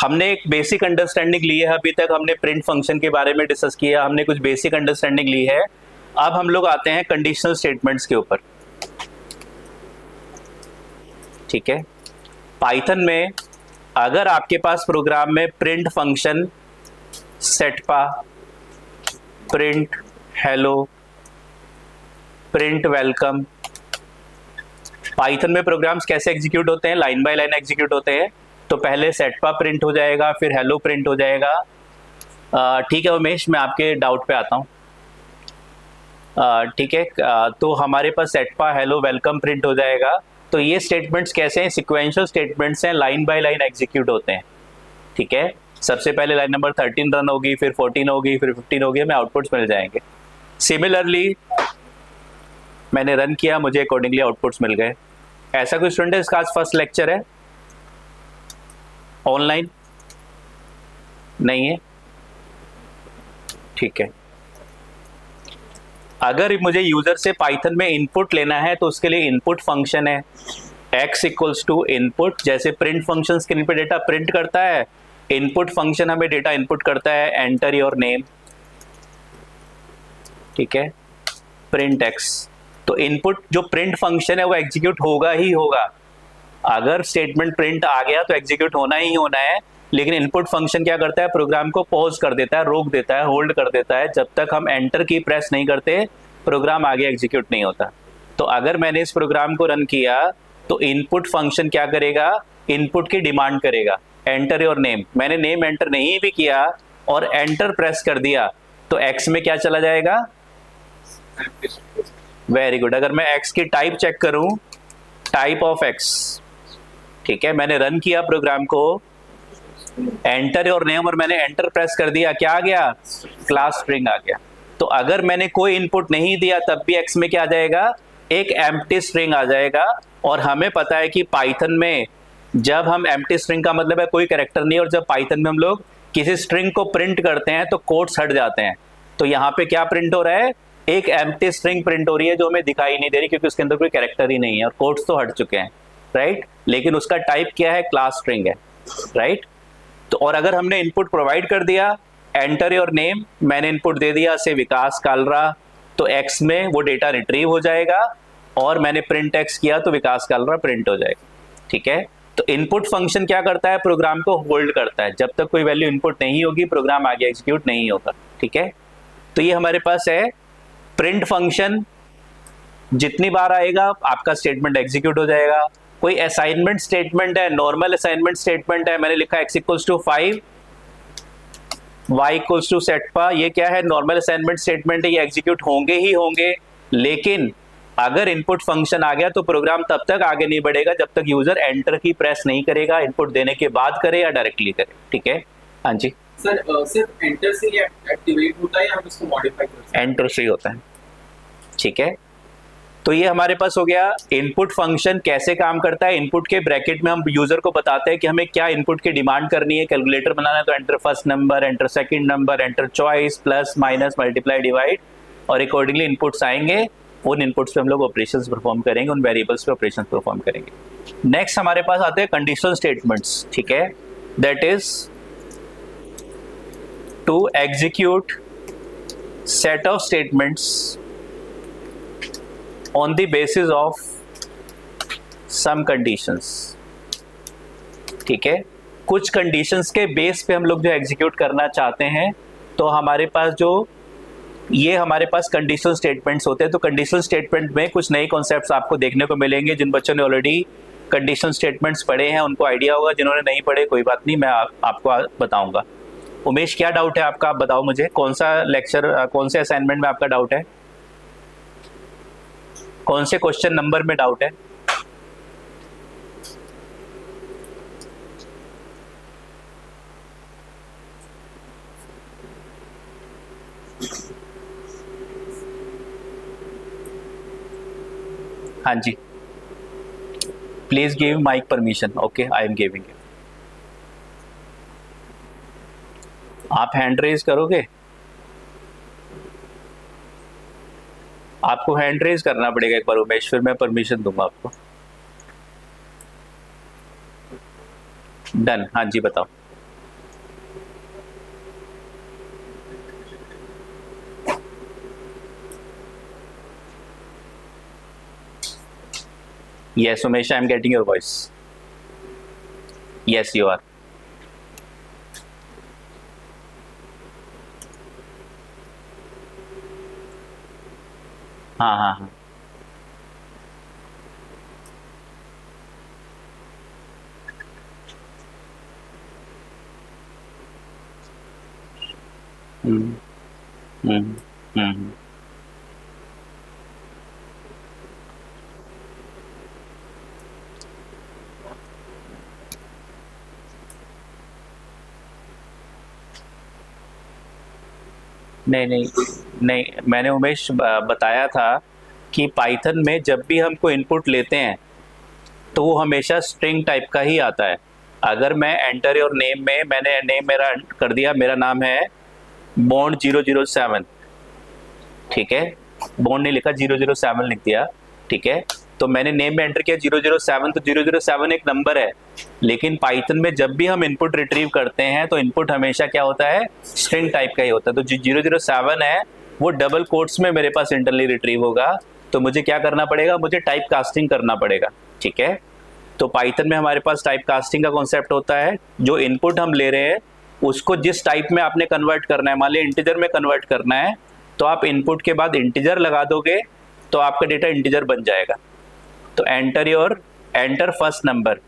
हमने एक basic understanding ली है, अभी तक हमने प्रिंट फंक्शन के बारे में डिस्कस किया, हमने कुछ बेसिक अंडरस्टैंडिंग ली है। अब हम लोग आते हैं कंडीशनल स्टेटमेंट्स के ऊपर। ठीक है, पाइथन में अगर आपके पास प्रोग्राम में प्रिंट फंक्शन, सेटपा, print hello, print welcome, Python में प्रोग्राम्स कैसे एग्जीक्यूट होते हैं, लाइन बाय लाइन एग्जीक्यूट होते हैं। तो पहले सेटपा प्रिंट हो जाएगा, फिर हेलो प्रिंट हो जाएगा। ठीक है उमेश, मैं आपके डाउट पे आता हूँ। ठीक है, तो हमारे पास सेटपा हेलो वेलकम प्रिंट हो जाएगा। तो ये स्टेटमेंट्स कैसे हैं, सिक्वेंशियल स्टेटमेंट्स हैं, लाइन बाय लाइन एग्जीक्यूट होते हैं। ठीक है, सबसे पहले लाइन नंबर 13 रन होगी, फिर 14 होगी, फिर 15 होगी, हमें आउटपुट्स मिल जाएंगे। सिमिलरली मैंने रन किया, मुझे अकॉर्डिंगली आउटपुट्स मिल गए। ऐसा कोई स्टूडेंट है इसका आज फर्स्ट लेक्चर है ऑनलाइन? नहीं है? ठीक है, अगर मुझे यूजर से पाइथन में इनपुट लेना है तो उसके लिए इनपुट फंक्शन है x इक्वल्स टू इनपुट। जैसे प्रिंट फंक्शन स्क्रीन पे डेटा प्रिंट करता है, इनपुट फंक्शन हमें डेटा इनपुट करता है, एंटर योर नेम। ठीक है, प्रिंट x। तो इनपुट जो प्रिंट फंक्शन है वो एग्जीक्यूट होगा ही होगा। अगर स्टेटमेंट प्रिंट आ गया तो एग्जीक्यूट होना ही होना है। लेकिन इनपुट फंक्शन क्या करता है, प्रोग्राम को पॉज कर देता है, रोक देता है, होल्ड कर देता है। जब तक हम एंटर की प्रेस नहीं करते प्रोग्राम आगे एग्जीक्यूट नहीं होता। तो अगर मैंने इस प्रोग्राम को रन किया तो इनपुट फंक्शन क्या करेगा, इनपुट की डिमांड करेगा, एंटर योर नेम। मैंने नेम एंटर नहीं भी किया और एंटर प्रेस कर दिया तो एक्स में क्या चला जाएगा, वेरी गुड। अगर मैं एक्स की टाइप चेक करूं, टाइप ऑफ एक्स, ठीक है, मैंने रन किया प्रोग्राम को, एंटर योर नेम और मैंने एंटर प्रेस कर दिया, क्या आ गया, क्लास स्ट्रिंग आ गया। तो अगर मैंने कोई इनपुट नहीं दिया तब भी एक्स में क्या आ जाएगा, एक एम्प्टी स्ट्रिंग आ जाएगा। और हमें पता है कि पाइथन में जब हम एम्प्टी स्ट्रिंग का मतलब है कोई कैरेक्टर नहीं, और जब पाइथन में हम लोग किसी स्ट्रिंग को प्रिंट करते हैं तो कोट्स हट जाते हैं। तो यहाँ पे क्या प्रिंट हो रहा है, एक एम्प्टी स्ट्रिंग प्रिंट हो रही है जो हमें दिखाई नहीं दे रही क्योंकि उसके अंदर कोई कैरेक्टर ही नहीं है और कोट्स तो हट चुके हैं, राइट। लेकिन उसका टाइप क्या है, क्लास स्ट्रिंग है, राइट। तो और अगर हमने इनपुट प्रोवाइड कर दिया, एंटर योर नेम, मैंने इनपुट दे दिया से विकास कालरा, तो एक्स में वो डेटा रिट्रीव हो जाएगा। और मैंने प्रिंट एक्स किया तो विकास कालरा प्रिंट हो जाएगा। ठीक है, तो इनपुट फंक्शन क्या करता है, प्रोग्राम को होल्ड करता है। जब तक कोई वैल्यू इनपुट नहीं होगी प्रोग्राम आगे एग्जीक्यूट नहीं होगा। ठीक है, तो ये हमारे पास है प्रिंट फंक्शन। जितनी बार आएगा आपका स्टेटमेंट एग्जीक्यूट हो जाएगा। कोई असाइनमेंट स्टेटमेंट है, नॉर्मल असाइनमेंट स्टेटमेंट है, मैंने लिखा x equals to 5, y equals to सेटपा, ये क्या है, नॉर्मल असाइनमेंट स्टेटमेंट है, ये एग्जीक्यूट होंगे ही होंगे। लेकिन अगर इनपुट फंक्शन आ गया तो प्रोग्राम तब तक आगे नहीं बढ़ेगा जब तक यूजर एंटर की प्रेस नहीं करेगा, इनपुट देने के बाद करे या डायरेक्टली करे। ठीक है, हाँ जी सर, सिर्फ एंटर से ही एक्टिवेट होता है या हम इसको मॉडिफाई कर सकते हैं? एंटर से ही होता है। ठीक है, तो ये हमारे पास हो गया इनपुट फंक्शन कैसे काम करता है। इनपुट के ब्रैकेट में हम यूजर को बताते हैं कि हमें क्या इनपुट की डिमांड करनी है। कैलकुलेटर बनाना है तो enter first number, enter second number, enter choice, plus minus multiply divide, और अकॉर्डिंगली इनपुट्स आएंगे। उन इनपुट्स पे हम लोग ऑपरेशंस परफॉर्म करेंगे, उन वेरिएबल्स पे ऑपरेशंस परफॉर्म करेंगे। नेक्स्ट हमारे पास आते हैं कंडीशनल स्टेटमेंट्स। ठीक है, that is to execute set of statements on the basis of some conditions। ठीक है, कुछ कंडीशंस के बेस पे हम लोग जो एग्जीक्यूट करना चाहते हैं, तो हमारे पास जो ये हमारे पास कंडीशनल स्टेटमेंट्स होते हैं। तो कंडीशनल स्टेटमेंट में कुछ नए कॉन्सेप्ट्स आपको देखने को मिलेंगे। जिन बच्चों ने ऑलरेडी कंडीशनल स्टेटमेंट्स पढ़े हैं उनको आइडिया होगा, जिन्होंने नहीं पढ़े कोई बात नहीं, मैं आपको बताऊंगा। उमेश, क्या डाउट है आपका, आप बताओ मुझे, कौन सा लेक्चर, कौन से असाइनमेंट में आपका डाउट है, कौन से क्वेश्चन नंबर में डाउट है? हाँ जी, please give mic permission. Okay, I am giving it. आप हैंड रेज करोगे? आपको हैंड रेज करना पड़ेगा एक बार उमेश, फिर मैं परमिशन दूंगा आपको। डन, हाँ जी बताओ। Yes, Umesh, I'm getting your voice. Yes, you are. हाँ हाँ हाँ. हम्म हम्म हम्म. नहीं नहीं नहीं, मैंने उमेश बताया था कि पाइथन में जब भी हमको इनपुट लेते हैं तो वो हमेशा स्ट्रिंग टाइप का ही आता है. अगर मैं एंटर योर नेम में मैंने नेम मेरा कर दिया, मेरा नाम है बॉन्ड 007, ठीक है, बॉन्ड नहीं लिखा, 007 लिख दिया, ठीक है, तो मैंने नेम में एंटर किया 007, तो 007 एक नंबर है. लेकिन पाइथन में जब भी हम इनपुट रिट्रीव करते हैं तो इनपुट हमेशा क्या होता है, स्ट्रिंग टाइप का ही होता है. तो जो 007 है वो डबल कोट्स में मेरे पास इंटरनली रिट्रीव होगा. तो मुझे क्या करना पड़ेगा, मुझे टाइप कास्टिंग करना पड़ेगा, ठीक है. तो पाइथन में हमारे पास टाइप कास्टिंग का कॉन्सेप्ट होता है. जो इनपुट हम ले रहे हैं उसको जिस टाइप में आपने कन्वर्ट करना है, मान लिया इंटीजर में कन्वर्ट करना है, तो आप इनपुट के बाद इंटीजर लगा दोगे तो आपका डेटा इंटीजर बन जाएगा. तो एंटर फर्स्ट नंबर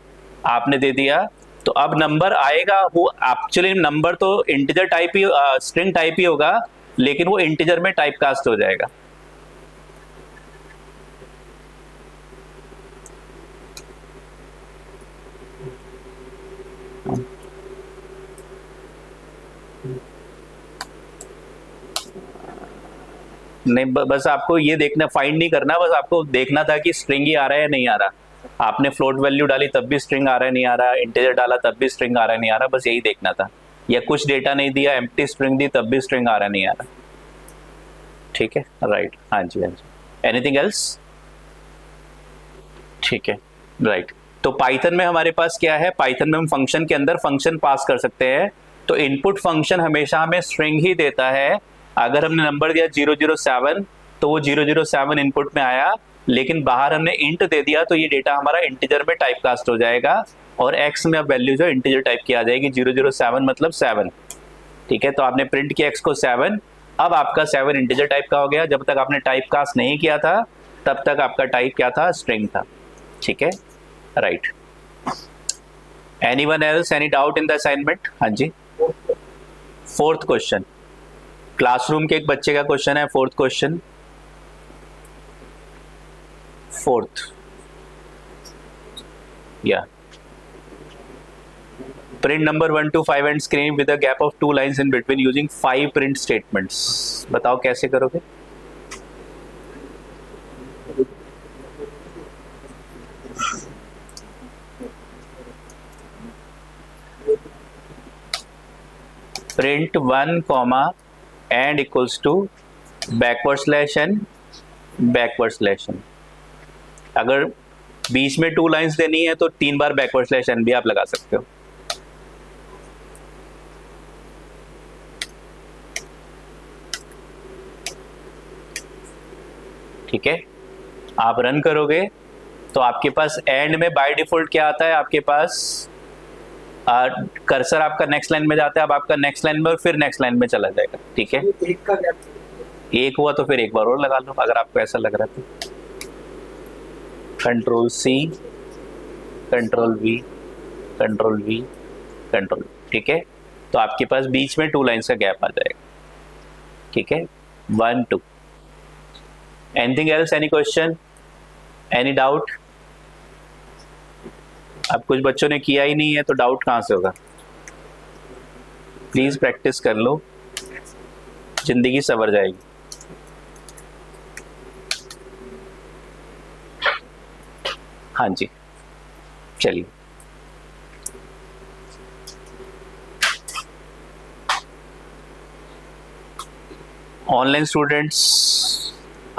आपने दे दिया, तो अब नंबर आएगा, वो एक्चुअली नंबर तो इंटीजर टाइप ही, स्ट्रिंग टाइप ही होगा, लेकिन वो इंटीजर में टाइप कास्ट हो जाएगा. नहीं, बस आपको ये देखना, फाइंड नहीं करना, बस आपको देखना था कि स्ट्रिंग ही आ रहा है या नहीं आ रहा. आपने फ्लोट वैल्यू डाली तब भी स्ट्रिंग आ रहा है नहीं आ रहा, इंटीजर डाला तब भी स्ट्रिंग आ रहा है नहीं आ रहा, बस यही देखना था. या कुछ डेटा नहीं दिया, एम्प्टी स्ट्रिंग दी तब भी स्ट्रिंग आ रहा है नहीं आ रहा. ठीक है, राइट, हाँ जी हाँ जी. Anything else? ठीक है, राइट. तो पाइथन में हमारे पास क्या है, पाइथन में हम फंक्शन के अंदर फंक्शन पास कर सकते हैं. तो इनपुट फंक्शन हमेशा हमें स्ट्रिंग ही देता है. अगर हमने नंबर दिया 007 तो वो 007 इनपुट में आया, लेकिन बाहर हमने इंट दे दिया तो ये डेटा हमारा इंटीजर में टाइप कास्ट हो जाएगा, और एक्स में अब वैल्यू जो इंटीजर टाइप की आ जाएगी, 007 मतलब 7, ठीक है. तो आपने प्रिंट किया एक्स को 7, अब आपका 7 इंटीजर टाइप का हो गया. जब तक आपने टाइप कास्ट नहीं किया था तब तक आपका टाइप क्या था, स्ट्रिंग था, ठीक है, right. Anyone else, any doubt in the assignment? हाँ जी. फोर्थ क्वेश्चन, क्लासरूम के एक बच्चे का क्वेश्चन है. फोर्थ क्वेश्चन, फोर्थ, या print number 1 to 5 and screen with a gap of 2 lines in between using 5 print statements. बताओ कैसे करोगे? print 1 comma and equals to backward slash and backward slash n. अगर बीच में 2 लाइंस देनी है तो 3 बार बैकवर्ड स्लैश एन भी आप लगा सकते हो. ठीक है, आप रन करोगे तो आपके पास एंड में बाय डिफॉल्ट क्या आता है, आपके पास कर्सर आपका नेक्स्ट लाइन में जाता है. अब आपका नेक्स्ट लाइन में और फिर नेक्स्ट लाइन में चला जाएगा. ठीक है, एक का गैप, एक हुआ तो फिर एक बार और लगा लो अगर आपको ऐसा लग रहा है. Control C, control V, control V, control, ठीक है. तो आपके पास बीच में 2 लाइन्स का गैप आ जाएगा. ठीक है, 1 2. Anything else, any question, any doubt? अब कुछ बच्चों ने किया ही नहीं है तो डाउट कहाँ से होगा. प्लीज प्रैक्टिस कर लो, जिंदगी संवर जाएगी. हाँ जी, चलिए. ऑनलाइन स्टूडेंट्स,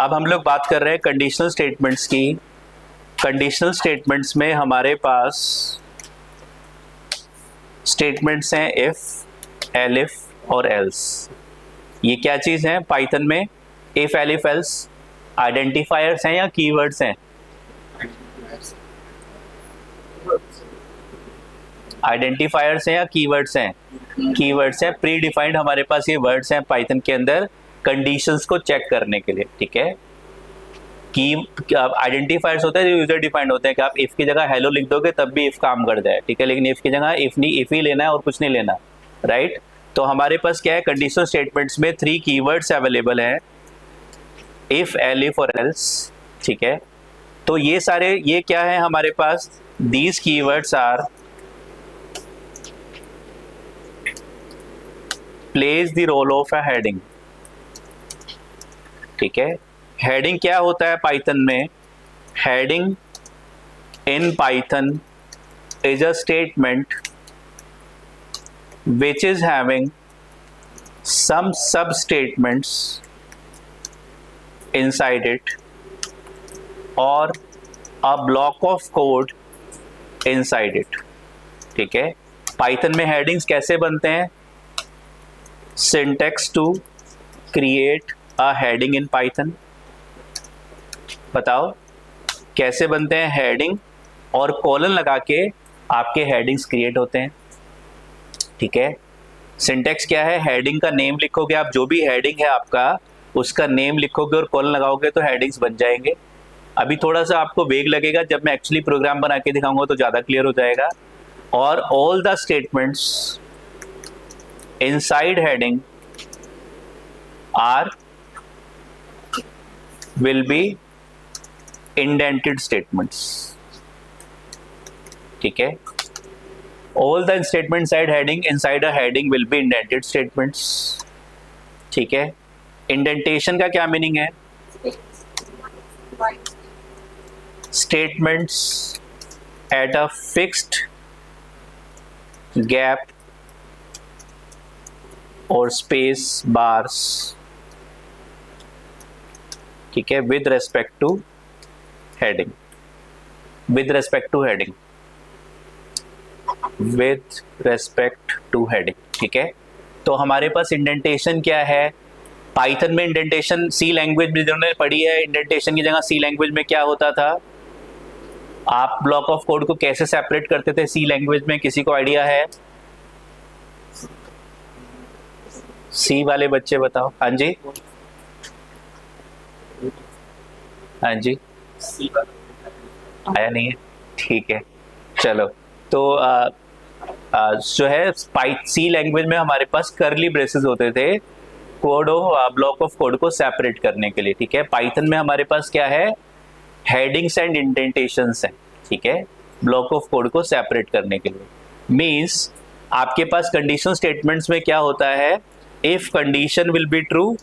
अब हम लोग बात कर रहे हैं कंडीशनल स्टेटमेंट्स की. कंडीशनल स्टेटमेंट्स में हमारे पास स्टेटमेंट्स हैं इफ, एलिफ और एल्स. ये क्या चीज़ है पाइथन में? इफ, एलिफ, एल्स आइडेंटिफायर्स हैं या कीवर्ड्स हैं? आइडेंटिफायर्स हैं या कीवर्ड्स हैं? कीवर्ड्स हैं, प्री डिफाइंड हमारे पास ये वर्ड्स हैं पाइथन के अंदर कंडीशंस को चेक करने के लिए, ठीक है। की आइडेंटिफायर्स होते हैं जो यूजर डिफाइंड होते हैं कि आप इफ की जगह हेलो लिख दोगे तब भी इफ काम कर जाए, ठीक है, लेकिन इफ की जगह इफ ही लेना है और कुछ नहीं लेना, राइट। तो हमारे पास क्या है, कंडीशनल स्टेटमेंट्स में 3 कीवर्ड्स अवेलेबल हैं, इफ, एलिफ और एल्स, ठीक है। तो ये सारे ये क्या है हमारे पास, these keywords are plays the role of a heading, ठीक है। हेडिंग क्या होता है पाइथन में? Heading in Python is a statement which is having some sub statements inside it or a block of code inside it, ठीक है। Python में headings कैसे बनते हैं? Syntax to create a heading in Python, बताओ कैसे बनते हैं? हेडिंग और कॉलन लगा के आपके हेडिंग्स क्रिएट होते हैं, ठीक है। सिंटेक्स क्या है? हेडिंग का नेम लिखोगे आप, जो भी हेडिंग है आपका उसका नेम लिखोगे और कॉलन लगाओगे तो हेडिंग्स बन जाएंगे। अभी थोड़ा सा आपको वेग लगेगा, जब मैं एक्चुअली प्रोग्राम बना के दिखाऊंगा तो ज़्यादा क्लियर हो जाएगा। और all the statements inside heading are will be indented statements, ठीक है। All the statements inside a heading will be indented statements, ठीक है। इंडेंटेशन का क्या मीनिंग है? Statements at a fixed gap और स्पेस बार्स, ठीक है, with respect two heading, with respect two heading, with respect two heading, ठीक है। तो हमारे पास इंडेंटेशन क्या है पाइथन में? इंडेंटेशन सी लैंग्वेज में जिन्होंने पढ़ी है, इंडेंटेशन की जगह सी लैंग्वेज में क्या होता था? आप ब्लॉक ऑफ कोड को कैसे सेपरेट करते थे सी लैंग्वेज में? किसी को आइडिया है? सी वाले बच्चे बताओ। हाँ जी, हाँ जी, आया नहीं है, ठीक है, चलो। तो जो है सी लैंग्वेज में हमारे पास करली ब्रेसेस होते थे code of block of code को सेपरेट करने के लिए, ठीक है। पाइथन में हमारे पास क्या है? हेडिंग्स एंड इंडेंटेशंस है, ठीक है, ब्लॉक ऑफ कोड को सेपरेट करने के लिए। मींस आपके पास कंडीशन स्टेटमेंट्स में क्या होता है? If condition will be true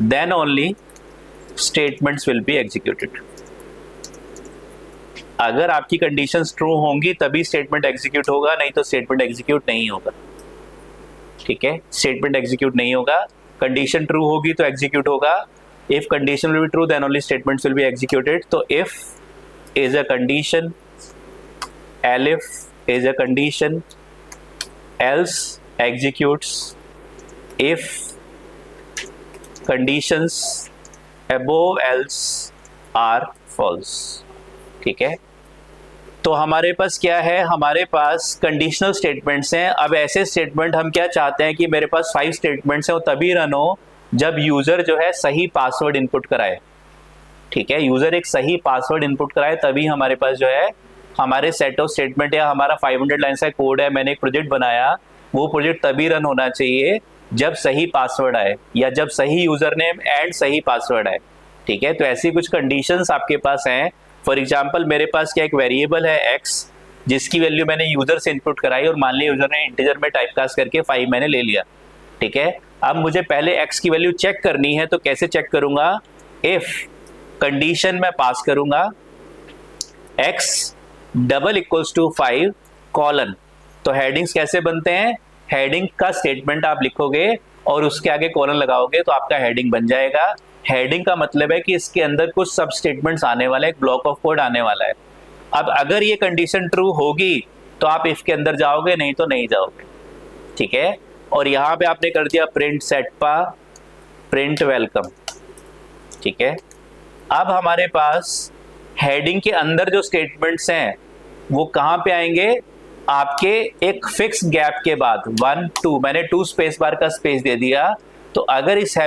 then only statements will be executed. अगर आपकी कंडीशंस ट्रू होंगी तभी स्टेटमेंट एग्जीक्यूट होगा, नहीं तो स्टेटमेंट एग्जीक्यूट नहीं होगा, ठीक है। स्टेटमेंट एग्जीक्यूट नहीं होगा, कंडीशन ट्रू होगी तो एग्जीक्यूट होगा। If condition will be true then only statements will be executed. तो if is a condition, elif is a condition, else executes, if conditions above else are false, ठीक है। तो हमारे पास क्या है? हमारे पास कंडीशनल स्टेटमेंट्स हैं। अब ऐसे स्टेटमेंट हम क्या चाहते हैं कि मेरे पास 5 स्टेटमेंट्स हैं, वो तभी रन हो जब यूजर जो है सही पासवर्ड इनपुट कराए, ठीक है। यूजर एक सही पासवर्ड इनपुट कराए तभी हमारे पास जो है हमारे सेट ऑफ स्टेटमेंट या हमारा 500 लाइन का कोड है, मैंने एक प्रोजेक्ट बनाया, वो प्रोजेक्ट तभी रन होना चाहिए जब सही पासवर्ड आए या जब सही यूजर नेम एंड सही पासवर्ड आए, ठीक है। तो ऐसी कुछ कंडीशंस आपके पास हैं। फॉर एग्जाम्पल मेरे पास क्या एक वेरिएबल है x जिसकी वैल्यू मैंने यूजर से इनपुट कराई और मान लिया यूजर ने इंटीजर में टाइपकास्ट करके 5 मैंने ले लिया, ठीक है। अब मुझे पहले x की वैल्यू चेक करनी है, तो कैसे चेक करूंगा? इफ कंडीशन में पास करूंगा x double equals to 5 colon. तो हेडिंग्स कैसे बनते हैं? हेडिंग का स्टेटमेंट आप लिखोगे और उसके आगे कॉलन लगाओगे तो आपका हेडिंग बन जाएगा। हेडिंग का मतलब है कि इसके अंदर कुछ सब स्टेटमेंट्स आने वाला है, एक ब्लॉक ऑफ कोड आने वाला है। अब अगर ये कंडीशन ट्रू होगी तो आप इफ के अंदर जाओगे, नहीं तो नहीं जाओगे, ठीक है। और यहाँ पे आपने कर दिया प्रिंट सेटपा प्रिंट वेलकम, ठीक है। अब हमारे पास हेडिंग के अंदर जो स्टेटमेंट्स हैं वो कहां पे आएंगे, आपके एक फिक्स गैप के बाद 1 2, मैंने 2 स्पेस बार का स्पेस दे दिया। तो अगर इस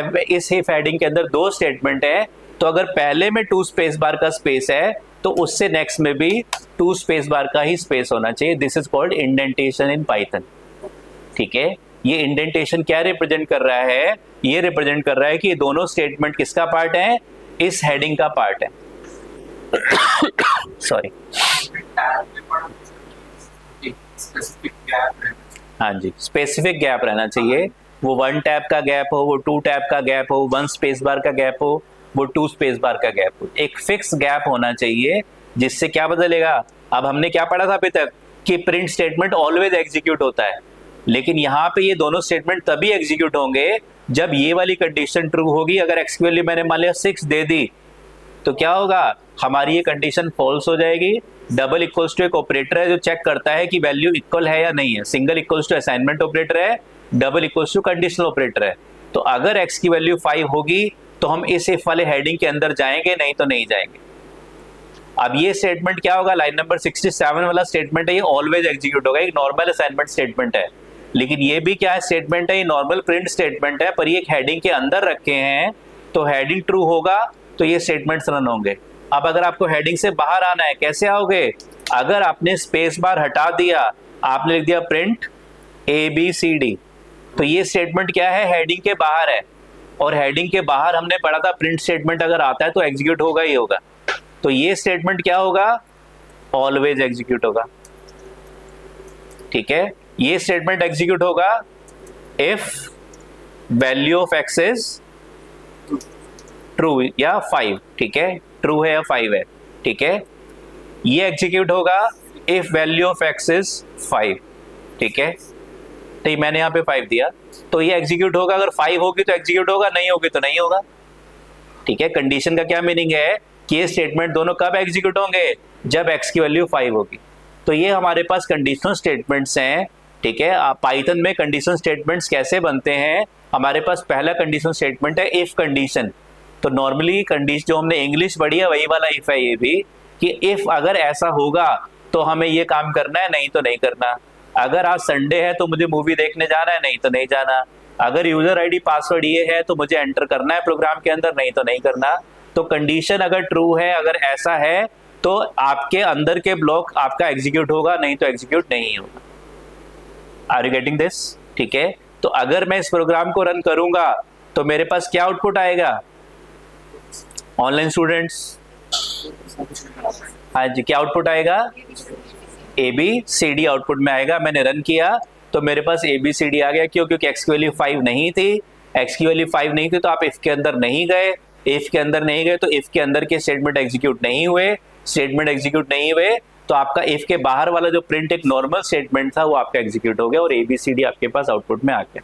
इफ हेडिंग के अंदर 2 स्टेटमेंट है, तो अगर पहले में 2 स्पेस बार का स्पेस है तो उससे नेक्स्ट में भी 2 स्पेस बार का ही स्पेस होना चाहिए। This is called indentation in Python. ठीक है, ये इंडेंटेशन क्या रिप्रेजेंट कर रहा है, ये रिप्रेजेंट कर रहा है कि ये दोनों स्टेटमेंट किसका पार्ट है, इस हेडिंग का पार्ट है। सॉरी, हाँ जी, स्पेसिफिक गैप रहना चाहिए। वो 1 टैब का गैप हो, वो 2 टैब का गैप हो, 1 स्पेस बार का गैप हो, वो 2 स्पेस बार का गैप हो, एक फिक्स गैप होना चाहिए। जिससे क्या बदलेगा, अब हमने क्या पढ़ा था अभी तक कि प्रिंट स्टेटमेंट ऑलवेज एग्जीक्यूट होता है, लेकिन यहाँ पे ये दोनों स्टेटमेंट तभी एग्जीक्यूट होंगे जब ये वाली कंडीशन ट्रू होगी। अगर एक्सक्यूएल मैंने मान लिया 6 दे दी तो क्या होगा, हमारी ये कंडीशन फॉल्स हो जाएगी। डबल इक्वल्स टू एक ऑपरेटर है जो चेक करता है कि वैल्यू इक्वल है या नहीं है। Single equals to assignment operator है, double equals to conditional operator है। तो अगर x की वैल्यू 5 होगी तो हम इस इफ वाले हेडिंग के अंदर जाएंगे, नहीं तो नहीं जाएंगे। अब ये स्टेटमेंट क्या होगा, लाइन नंबर 67 वाला स्टेटमेंट है, ये ऑलवेज एग्जीक्यूट होगा, एक नॉर्मल असाइनमेंट स्टेटमेंट है। लेकिन ये भी क्या है स्टेटमेंट है, ये नॉर्मल प्रिंट स्टेटमेंट है, पर ये एक हेडिंग के अंदर रखे हैं, तो हेडिंग ट्रू होगा तो ये स्टेटमेंट्स रन होंगे। अब अगर आपको हेडिंग से बाहर आना है, कैसे आओगे, अगर आपने स्पेस बार हटा दिया, आपने लिख दिया प्रिंट ABCD, तो ये स्टेटमेंट क्या है, हेडिंग के बाहर है। और हेडिंग के बाहर हमने पढ़ा था प्रिंट स्टेटमेंट अगर आता है तो एग्जीक्यूट होगा ही होगा। तो ये स्टेटमेंट क्या होगा, ऑलवेज एग्जीक्यूट होगा। ठीक है, ये स्टेटमेंट एग्जीक्यूट होगा if value of x is true या 5। ठीक है, ट्रू है या 5 है। ठीक है, ये एग्जीक्यूट होगा if value of x is 5। ठीक है, तो मैंने यहाँ पे 5 दिया तो ये एग्जीक्यूट होगा। अगर 5 होगी तो एग्जीक्यूट होगा, नहीं होगी तो नहीं होगा। ठीक है, कंडीशन का क्या मीनिंग है कि ये स्टेटमेंट दोनों कब एग्जीक्यूट होंगे, जब x की वैल्यू 5 होगी। तो ये हमारे पास कंडीशनल स्टेटमेंट्स हैं। ठीक है, पाइथन में कंडीशनल स्टेटमेंट्स कैसे बनते हैं, हमारे पास पहला कंडीशनल स्टेटमेंट है इफ कंडीशन। तो नॉर्मली कंडीशन जो हमने इंग्लिश पढ़ी है वही वाला इफ है ये भी, कि इफ अगर ऐसा होगा तो हमें ये काम करना है, नहीं तो नहीं करना। अगर आज संडे है तो मुझे मूवी देखने जाना है, नहीं तो नहीं जाना। अगर यूजर आईडी पासवर्ड ये है तो मुझे एंटर करना है प्रोग्राम के अंदर, नहीं तो नहीं करना। तो कंडीशन अगर ट्रू है, अगर ऐसा है, तो आपके अंदर के ब्लॉक आपका एग्जीक्यूट होगा, नहीं तो एग्जीक्यूट नहीं होगा। Are you getting this? ठीक है, तो अगर मैं इस प्रोग्राम को रन करूंगा तो मेरे पास क्या आउटपुट आएगा, ऑनलाइन स्टूडेंट्स, हाँ जी, क्या आउटपुट आएगा, ABCD आउटपुट में आएगा। मैंने रन किया तो मेरे पास ABCD आ गया। क्यों? क्योंकि x की वैल्यू 5 नहीं थी। x की वैल्यू 5 नहीं थी तो आप इफ के अंदर नहीं गए, इफ के अंदर नहीं गए तो इफ के अंदर के स्टेटमेंट एग्जीक्यूट नहीं हुए, स्टेटमेंट एग्जीक्यूट नहीं हुए तो आपका इफ के बाहर वाला जो प्रिंट एक नॉर्मल स्टेटमेंट था वो आपका एग्जीक्यूट हो गया और ABCD आपके पास आउटपुट में आ गया।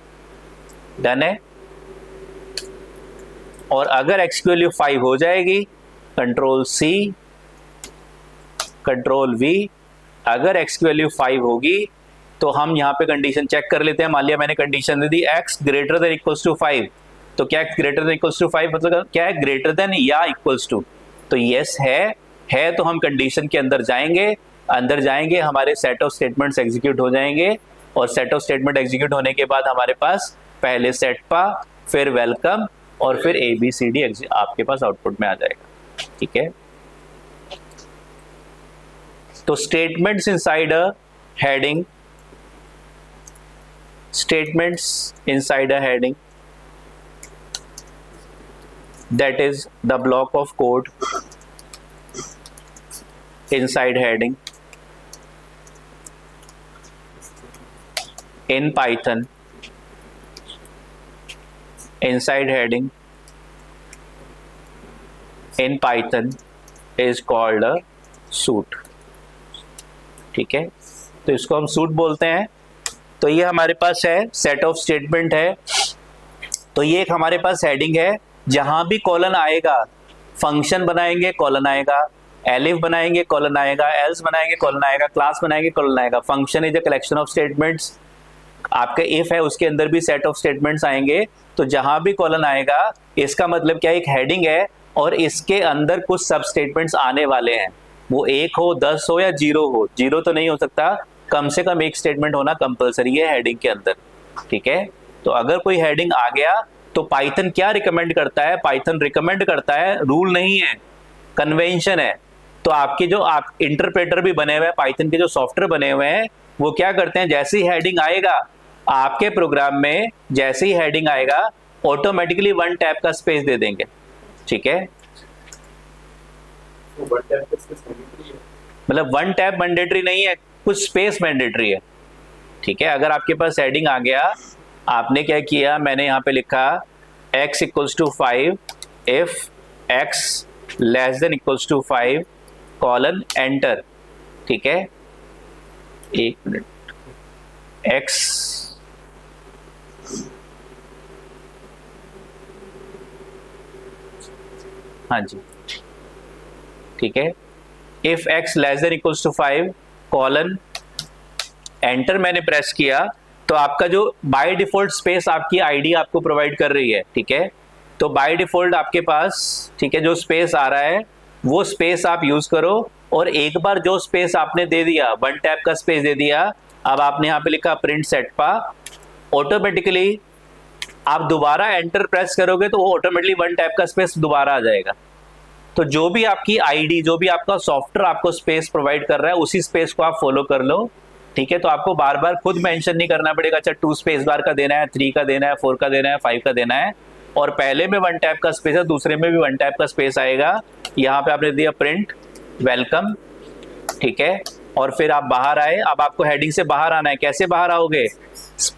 डन है। और अगर x की वैल्यू 5 हो जाएगी, Ctrl+C, Ctrl+V, अगर x की वैल्यू 5 होगी तो हम यहाँ पे कंडीशन चेक कर लेते हैं। मान लिया मैंने कंडीशन दे दी x greater than equals to 5, तो क्या x greater than equals to 5 मतलब क्या है, ग्रेटर देन या इक्वल्स टू। तो यस है तो हम कंडीशन के अंदर जाएंगे, हमारे सेट ऑफ स्टेटमेंट्स एग्जीक्यूट हो जाएंगे और सेट ऑफ स्टेटमेंट एग्जीक्यूट होने के बाद हमारे पास पहले सेट पा, फिर वेलकम और फिर ABCD आपके पास आउटपुट में आ जाएगा। ठीक है, तो statements inside a heading, that is the block of code inside heading in Python, inside heading in Python is called a suit। ठीक है, तो इसको हम सूट बोलते हैं। तो ये हमारे पास है सेट ऑफ स्टेटमेंट है। तो ये एक हमारे पास हेडिंग है, जहां भी कॉलन आएगा, फंक्शन बनाएंगे कॉलन आएगा, एलिफ बनाएंगे कॉलन आएगा, एल्स बनाएंगे कॉलन आएगा, क्लास बनाएंगे कॉलन आएगा। Function is a collection of statements. आपका इफ है उसके अंदर भी सेट ऑफ स्टेटमेंट्स आएंगे। तो जहां भी कॉलन आएगा इसका मतलब क्या, एक हेडिंग है और इसके अंदर कुछ सब स्टेटमेंट्स आने वाले हैं, वो 1 हो, 10 हो या 0 हो, 0 तो नहीं हो सकता, कम से कम एक स्टेटमेंट होना कंपलसरी है हेडिंग के अंदर, ठीक है। तो अगर कोई हेडिंग आ गया तो पाइथन क्या रिकमेंड करता है, पाइथन रिकमेंड करता है, रूल नहीं है, कन्वेंशन है। तो आपके जो आप इंटरप्रेटर भी बने हुए हैं, पाइथन के जो सॉफ्टवेयर बने हुए हैं, वो क्या करते हैं, जैसे ही हेडिंग आएगा आपके प्रोग्राम में, जैसे ही हेडिंग आएगा ऑटोमेटिकली 1 टैब का स्पेस दे देंगे, ठीक है। मतलब 1 टैब मैंडेटरी नहीं है, कुछ स्पेस मैंडेटरी है, ठीक है। अगर आपके पास हेडिंग आ गया, आपने क्या किया, मैंने यहाँ पे लिखा x = 5 if x <= 5 colon enter, ठीक है। 1 मिनट, x हाँ जी, ठीक है। इफ x <= 5 कॉलन एंटर मैंने प्रेस किया, तो आपका जो बाय डिफॉल्ट स्पेस आपकी आईडी आपको प्रोवाइड कर रही है, ठीक है। तो बाय डिफॉल्ट आपके पास, ठीक है, जो स्पेस आ रहा है वो स्पेस आप यूज करो, और एक बार जो स्पेस आपने दे दिया, 1 टैब का स्पेस दे दिया, अब आपने यहाँ पे लिखा प्रिंट सेटपा, ऑटोमेटिकली आप दोबारा एंटर प्रेस करोगे तो वो ऑटोमेटिकली 1 टैब का स्पेस दोबारा आ जाएगा। तो जो भी आपकी आईडी, जो भी आपका सॉफ्टवेयर आपको स्पेस प्रोवाइड कर रहा है, उसी स्पेस को आप फॉलो कर लो, ठीक है। तो आपको बार बार खुद मेंशन नहीं करना पड़ेगा, अच्छा 2 स्पेस बार का देना है, 3 का देना है, 4 का देना है, 5 का देना है, और पहले में 1 टैब का स्पेस है, दूसरे में भी 1 टैब का स्पेस आएगा। यहाँ पे आपने दिया प्रिंट वेलकम, ठीक है, और फिर आप बाहर आए। अब आपको हेडिंग से बाहर आना है, कैसे बाहर आओगे,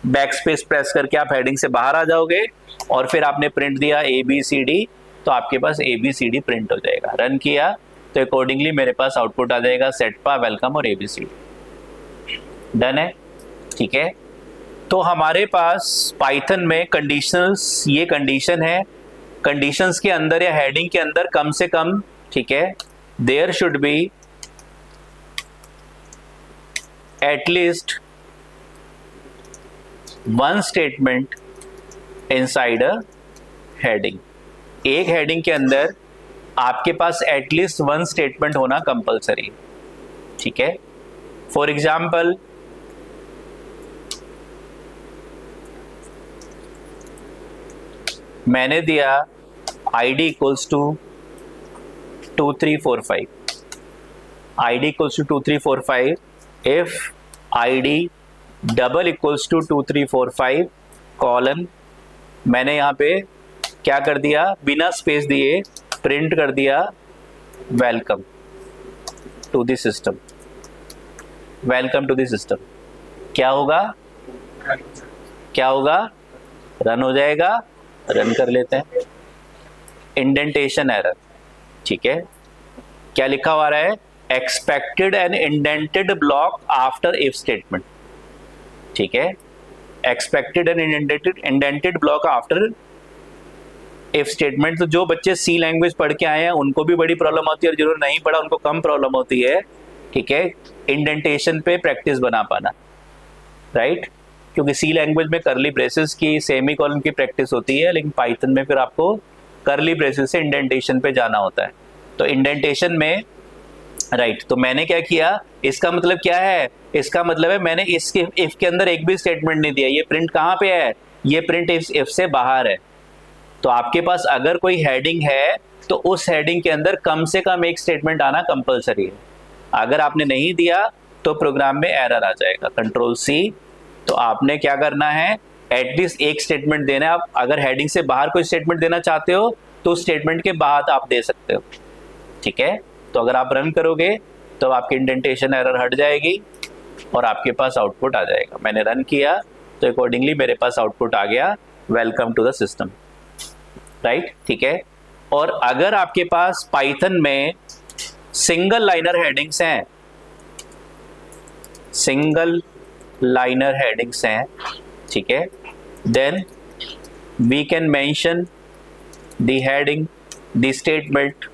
बैक स्पेस प्रेस करके आप हेडिंग से बाहर आ जाओगे, और फिर आपने प्रिंट दिया ABCD, तो आपके पास ABCD प्रिंट हो जाएगा। रन किया तो अकॉर्डिंगली मेरे पास आउटपुट आ जाएगा सेटपा, वेलकम और ABCD, डन है, ठीक है। तो हमारे पास पाइथन में कंडीशंस, ये कंडीशन है, कंडीशंस के अंदर या हेडिंग के अंदर कम से कम, ठीक है, there should be at least 1 statement inside a heading. एक हेडिंग के अंदर आपके पास एटलीस्ट 1 स्टेटमेंट होना कंपलसरी, ठीक है। फॉर एग्जाम्पल, मैंने दिया ID = 2345, ID = 2345 if ID = 2345 colon, मैंने यहाँ पे क्या कर दिया, बिना स्पेस दिए प्रिंट कर दिया welcome to the system, welcome to the system. क्या होगा, क्या होगा, रन हो जाएगा, रन कर लेते हैं। इंडेंटेशन एरर, ठीक है, क्या लिखा हुआ रहा है, expected an indented block after if statement, ठीक है, expected an indented block after if statement. तो जो बच्चे सी लैंग्वेज पढ़ के आए हैं उनको भी बड़ी प्रॉब्लम होती है, और जिन्होंने नहीं पढ़ा उनको कम प्रॉब्लम होती है, ठीक है, इंडेंटेशन पे प्रैक्टिस बना पाना, राइट। क्योंकि सी लैंग्वेज में करली ब्रेसेस की, सेमी कॉलन की प्रैक्टिस होती है, लेकिन पाइथन में फिर आपको करली ब्रेसेस से इंडेंटेशन पे जाना होता है। तो इंडेंटेशन में, राइट, तो मैंने क्या किया, इसका मतलब क्या है, इसका मतलब है मैंने इसके इफ के अंदर एक भी स्टेटमेंट नहीं दिया। ये प्रिंट कहाँ पे है, ये प्रिंट इफ से बाहर है। तो आपके पास अगर कोई हेडिंग है तो उस हेडिंग के अंदर कम से कम एक स्टेटमेंट आना कंपलसरी है। अगर आपने नहीं दिया तो प्रोग्राम में एरर आ जाएगा। Ctrl+C, तो आपने क्या करना है, एटलीस्ट एक स्टेटमेंट देना है। आप अगर हेडिंग से बाहर कोई स्टेटमेंट देना चाहते हो तो स्टेटमेंट के बाद आप दे सकते हो, ठीक है। तो अगर आप रन करोगे तो आपकी इंडेंटेशन एरर हट जाएगी और आपके पास आउटपुट आ जाएगा। मैंने रन किया तो अकॉर्डिंगली मेरे पास आउटपुट आ गया, welcome to the system, right, ठीक है। और अगर आपके पास पाइथन में सिंगल लाइनर हेडिंग्स हैं, सिंगल लाइनर हेडिंग्स हैं, ठीक है, then we can mention the heading, the statement,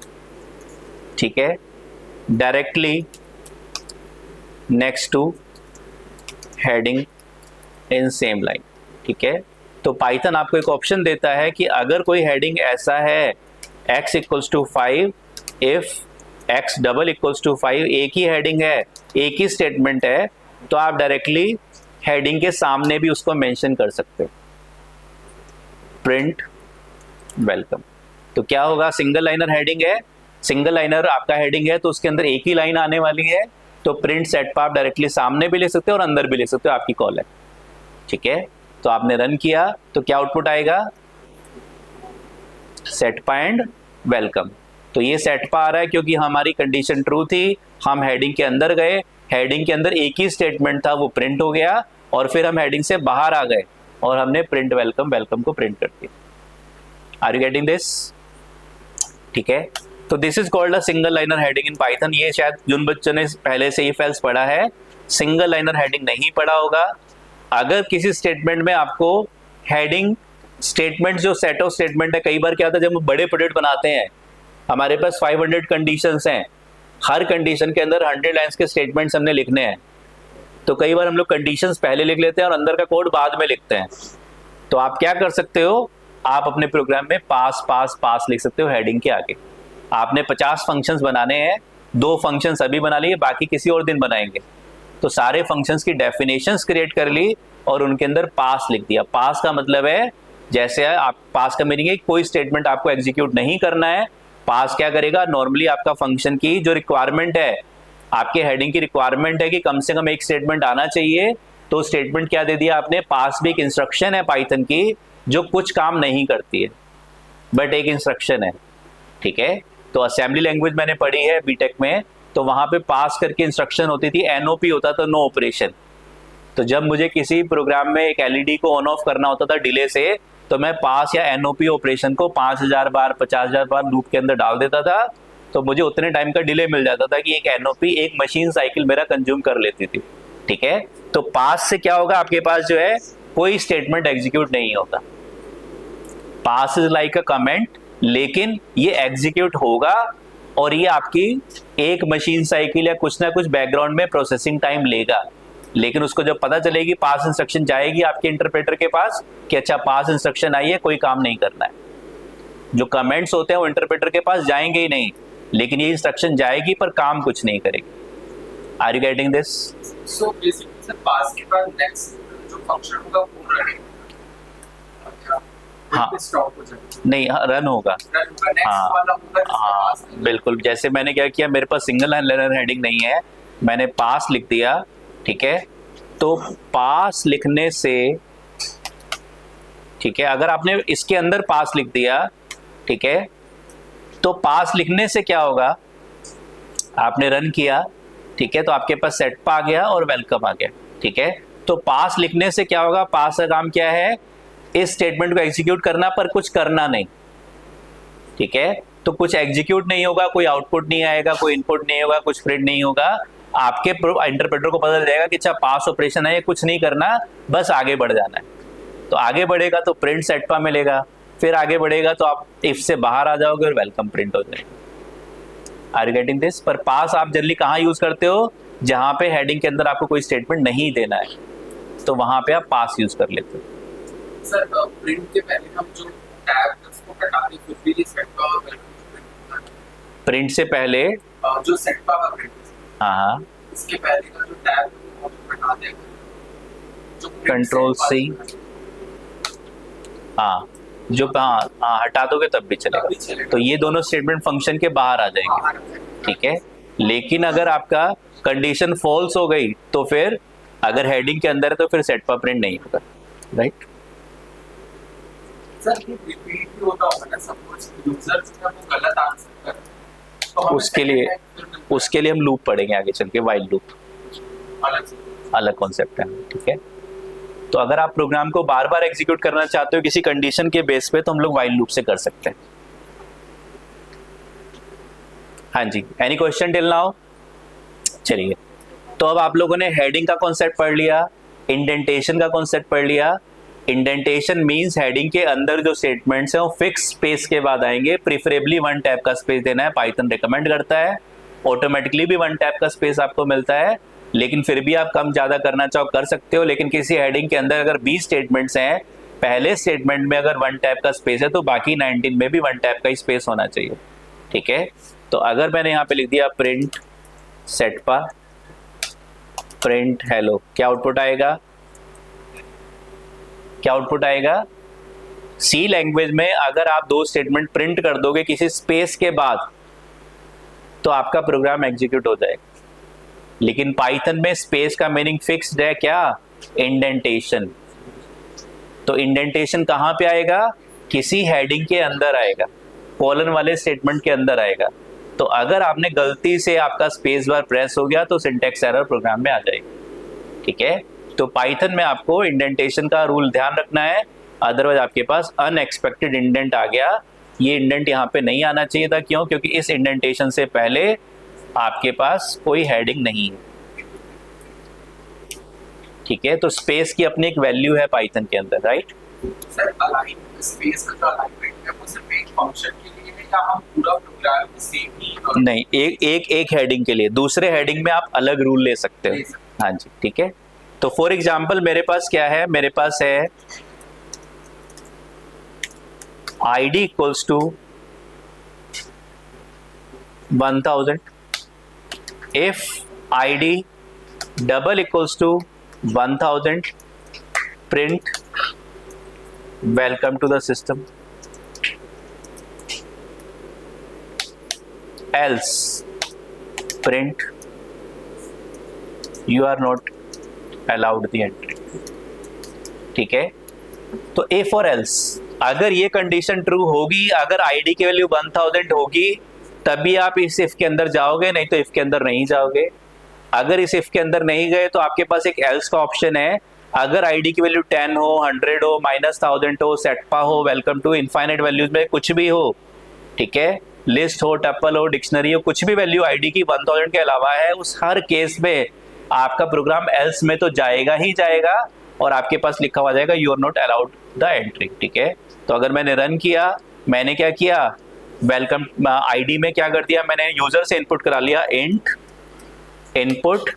ठीक है, directly next to heading in same line, ठीक है। तो पाइथन आपको एक ऑप्शन देता है कि अगर कोई हेडिंग ऐसा है, x equals to 5 if x double equals to 5, एक ही हेडिंग है, एक ही स्टेटमेंट है, तो आप डायरेक्टली हेडिंग के सामने भी उसको मेंशन कर सकते हो, प्रिंट वेलकम। तो क्या होगा, सिंगल लाइनर हेडिंग है, सिंगल लाइनर आपका हेडिंग है तो उसके अंदर एक ही लाइन आने वाली है, तो प्रिंट सेट पर आप डायरेक्टली सामने भी ले सकते हो और अंदर भी ले सकते हो, आपकी कॉल है। ठीक है, तो आपने रन किया तो क्या आउटपुट आएगा, सेट पा एंड वेलकम। तो ये सेट पा आ रहा है क्योंकि हमारी कंडीशन ट्रू थी, हम हेडिंग के अंदर गए, हेडिंग के अंदर एक ही स्टेटमेंट था, वो प्रिंट हो गया, और फिर हम हेडिंग से बाहर आ गए और हमने प्रिंट वेलकम वेलकम को प्रिंट कर दिया। Are you getting this? ठीक है, तो this is called a single liner heading in Python. ये शायद जिन बच्चों ने पहले से इफ एल्स पढ़ा है, सिंगल लाइनर हेडिंग नहीं पढ़ा होगा। अगर किसी स्टेटमेंट में आपको हेडिंग स्टेटमेंट, जो सेट ऑफ स्टेटमेंट है, कई बार क्या होता है जब हम बड़े प्रोजेक्ट बनाते हैं, हमारे पास 500 कंडीशंस हैं, हर कंडीशन के अंदर 100 लाइंस के स्टेटमेंट्स हमने लिखने हैं, तो कई बार हम लोग कंडीशंस पहले लिख लेते हैं और अंदर का कोड बाद में लिखते हैं। तो आप क्या कर सकते हो, आप अपने प्रोग्राम में पास पास पास लिख सकते हो हेडिंग के आगे। आपने 50 फंक्शंस बनाने हैं, 2 फंक्शंस अभी बना लिए, बाकी किसी और दिन बनाएंगे, तो सारे फंक्शंस की डेफिनेशंस क्रिएट कर ली और उनके अंदर पास लिख दिया। पास का मतलब है, जैसे आप पास का मीनिंग है कोई स्टेटमेंट आपको एग्जीक्यूट नहीं करना है। पास क्या करेगा, नॉर्मली आपका फंक्शन की जो रिक्वायरमेंट है, आपके हेडिंग की रिक्वायरमेंट है कि कम से कम एक स्टेटमेंट आना चाहिए, तो स्टेटमेंट क्या दे दिया आपने, पास भी एक इंस्ट्रक्शन है पाइथन की जो कुछ काम नहीं करती है बट एक इंस्ट्रक्शन है। ठीक है, तो असेंबली लैंग्वेज मैंने पढ़ी है बीटेक में, तो वहां पे पास करके इंस्ट्रक्शन होती थी, एनओपी होता था, नो ऑपरेशन। तो जब मुझे किसी प्रोग्राम में एक एलईडी को ऑन ऑफ करना होता था डिले से, तो मैं पास या एनओपी ऑपरेशन को 5000 बार 50,000 बार लूप के अंदर डाल देता था, तो मुझे उतने टाइम का डिले मिल जाता था कि एक एनओपी एक मशीन साइकिल मेरा कंज्यूम कर लेती थी। ठीक है, तो पास से क्या होगा, आपके पास जो है कोई स्टेटमेंट एग्जीक्यूट नहीं होता। पास इज लाइक अ कमेंट, लेकिन ये एग्जीक्यूट होगा और ये आपकी एक मशीन साइकिल या कुछ ना कुछ बैकग्राउंड में प्रोसेसिंग टाइम लेगा, लेकिन उसको जब पता चलेगी पास इंस्ट्रक्शन जाएगी आपके इंटरप्रेटर के पास कि अच्छा पास इंस्ट्रक्शन आई है, कोई काम नहीं करना है। जो कमेंट्स होते हैं वो इंटरप्रेटर के पास जाएंगे ही नहीं, लेकिन ये इंस्ट्रक्शन जाएगी पर काम कुछ नहीं करेगी। Are you getting this? So basically sir pass के बाद नेक्स्ट जो फंक्शन होगा वो रन हाँ, स्टॉप हो जाएगा, नहीं रन होगा। नेक्स्ट वाला होगा हाँ बिल्कुल, जैसे मैंने क्या किया, मेरे पास सिंगल लाइनर हेडिंग नहीं है, मैंने पास लिख दिया। ठीक है, तो पास लिखने से, ठीक है, अगर आपने इसके अंदर पास लिख दिया, ठीक है, तो पास लिखने से क्या होगा, आपने रन किया, ठीक है, तो आपके पास सेट पा आ गया और वेलकम आ गया। ठीक है, तो पास लिखने से क्या होगा, पास का काम क्या है, इस स्टेटमेंट को एग्जीक्यूट करना पर कुछ करना नहीं। ठीक है, तो कुछ एग्जीक्यूट नहीं होगा, कोई आउटपुट नहीं आएगा, कोई इनपुट नहीं होगा, कुछ प्रिंट नहीं होगा। आपके इंटरप्रेटर को पता चल जाएगा कि अच्छा पास ऑपरेशन है, कुछ नहीं करना, बस आगे बढ़ जाना है। तो आगे बढ़ेगा तो प्रिंट सेट पा मिलेगा, फिर आगे बढ़ेगा तो आप इफ से बाहर आ जाओगे और वेलकम प्रिंट हो जाएगा। Are you getting this? पर पास आप जनरली कहाँ यूज करते हो, जहां पे हेडिंग के अंदर आपको कोई स्टेटमेंट नहीं देना है, तो वहां पे आप पास यूज कर लेते हो। सर प्रिंट के पहले हम जो टैब है उसको हटा दें, फिर भी सेट पा और वेलकम प्रिंट से पहले जो सेट पा का प्रिंट, हाँ, इसके पहले का जो टैब है वो हटा दें, जो कंट्रोल सी, हाँ, जो हाँ हटा दोगे तब भी चलेगा। तो ये दोनों स्टेटमेंट फंक्शन के बाहर आ जाएंगे। ठीक है, लेकिन अगर आपका कंडीशन फॉल्स हो गई तो फिर अगर हेडिंग के अंदर है तो फिर सेट पा प्रिंट नहीं होगा। राइट सर, ये रिपीट भी होता होगा ना, सपोज यूजर जो है वो गलत आंसर करे तो उसके लिए हम लूप पढ़ेंगे आगे चल के, वाइल लूप अलग कॉन्सेप्ट है। ठीक है, तो अगर आप प्रोग्राम को बार बार एग्जीक्यूट करना चाहते हो किसी कंडीशन के बेस पे, तो हम लोग वाइल लूप से कर सकते हैं। हाँ जी, एनी क्वेश्चन टिल नाउ? चलिए, तो अब आप लोगों ने हेडिंग का कॉन्सेप्ट पढ़ लिया, इंडेंटेशन का कॉन्सेप्ट पढ़ लिया। इंडेंटेशन मींस हेडिंग के अंदर जो स्टेटमेंट्स हैं वो फिक्स स्पेस के बाद आएंगे, प्रिफरेबली 1 टैब का स्पेस देना है, पाइथन रिकमेंड करता है। ऑटोमेटिकली भी 1 टैब का स्पेस आपको मिलता है, लेकिन फिर भी आप कम ज्यादा करना चाहो कर सकते हो। लेकिन किसी हेडिंग के अंदर अगर 20 स्टेटमेंट्स हैं पहले स्टेटमेंट में अगर 1 टाइप का स्पेस है तो बाकी 19 में भी 1 टाइप का ही स्पेस होना चाहिए, ठीक है। तो अगर मैंने यहाँ पे लिख दिया प्रिंट सेटपा प्रिंट हेलो, क्या आउटपुट आएगा? क्या आउटपुट आएगा? सी लैंग्वेज में अगर आप 2 स्टेटमेंट प्रिंट कर दोगे किसी स्पेस के बाद तो आपका प्रोग्राम एग्जीक्यूट हो जाएगा, लेकिन पाइथन में स्पेस का मीनिंग फिक्स्ड है, क्या? इंडेंटेशन। तो इंडेंटेशन कहां पे आएगा? किसी हेडिंग के अंदर आएगा, कॉलन वाले स्टेटमेंट के अंदर आएगा। तो अगर आपने गलती से आपका स्पेस बार प्रेस हो गया तो सिंटैक्स एरर प्रोग्राम में आ जाएगी, ठीक है। तो पाइथन में आपको इंडेंटेशन का रूल ध्यान रखना है, अदरवाइज आपके पास अनएक्सपेक्टेड इंडेंट आ गया। ये इंडेंट यहाँ पे नहीं आना चाहिए था, क्यों? क्योंकि इस इंडेंटेशन से पहले आपके पास कोई हेडिंग नहीं है, ठीक है। तो स्पेस की अपनी एक वैल्यू है पाइथन के अंदर, राइट? सर अलाइन स्पेस का जो अलाइनमेंट है वो सिर्फ एक फंक्शन के लिए है या हम पूरा प्रोग्राम सेम ही? नहीं, एक हेडिंग के लिए, दूसरे हेडिंग में आप अलग रूल ले सकते हो। हाँ जी, ठीक है। तो फॉर एग्जांपल मेरे पास क्या है? मेरे पास है id equals to 1000 if id double equals to 1000 print welcome to the system, else print you are not allowed the entry, ठीक है। तो if और else, अगर ये कंडीशन ट्रू होगी, अगर id की वैल्यू 1000 होगी तभी आप इस if के अंदर जाओगे, नहीं तो if के अंदर नहीं जाओगे। अगर इस if के अंदर नहीं गए तो आपके पास एक else का ऑप्शन है, अगर id की वैल्यू 10 हो, 100 हो, -1000 हो, सेटपा हो, वेलकम टू इनफाइनाइट वैल्यूज में कुछ भी हो, ठीक है, लिस्ट हो, टपल हो, डिक्शनरी हो, कुछ भी वैल्यू id की 1000 के अलावा है, उस हर केस में आपका प्रोग्राम else में तो जाएगा ही जाएगा और आपके पास लिखा हुआ जाएगा you are not allowed the entry, ठीक है। तो अगर मैंने रन किया, मैंने क्या किया? वेलकम id में क्या कर दिया? मैंने यूजर से इनपुट करा लिया int input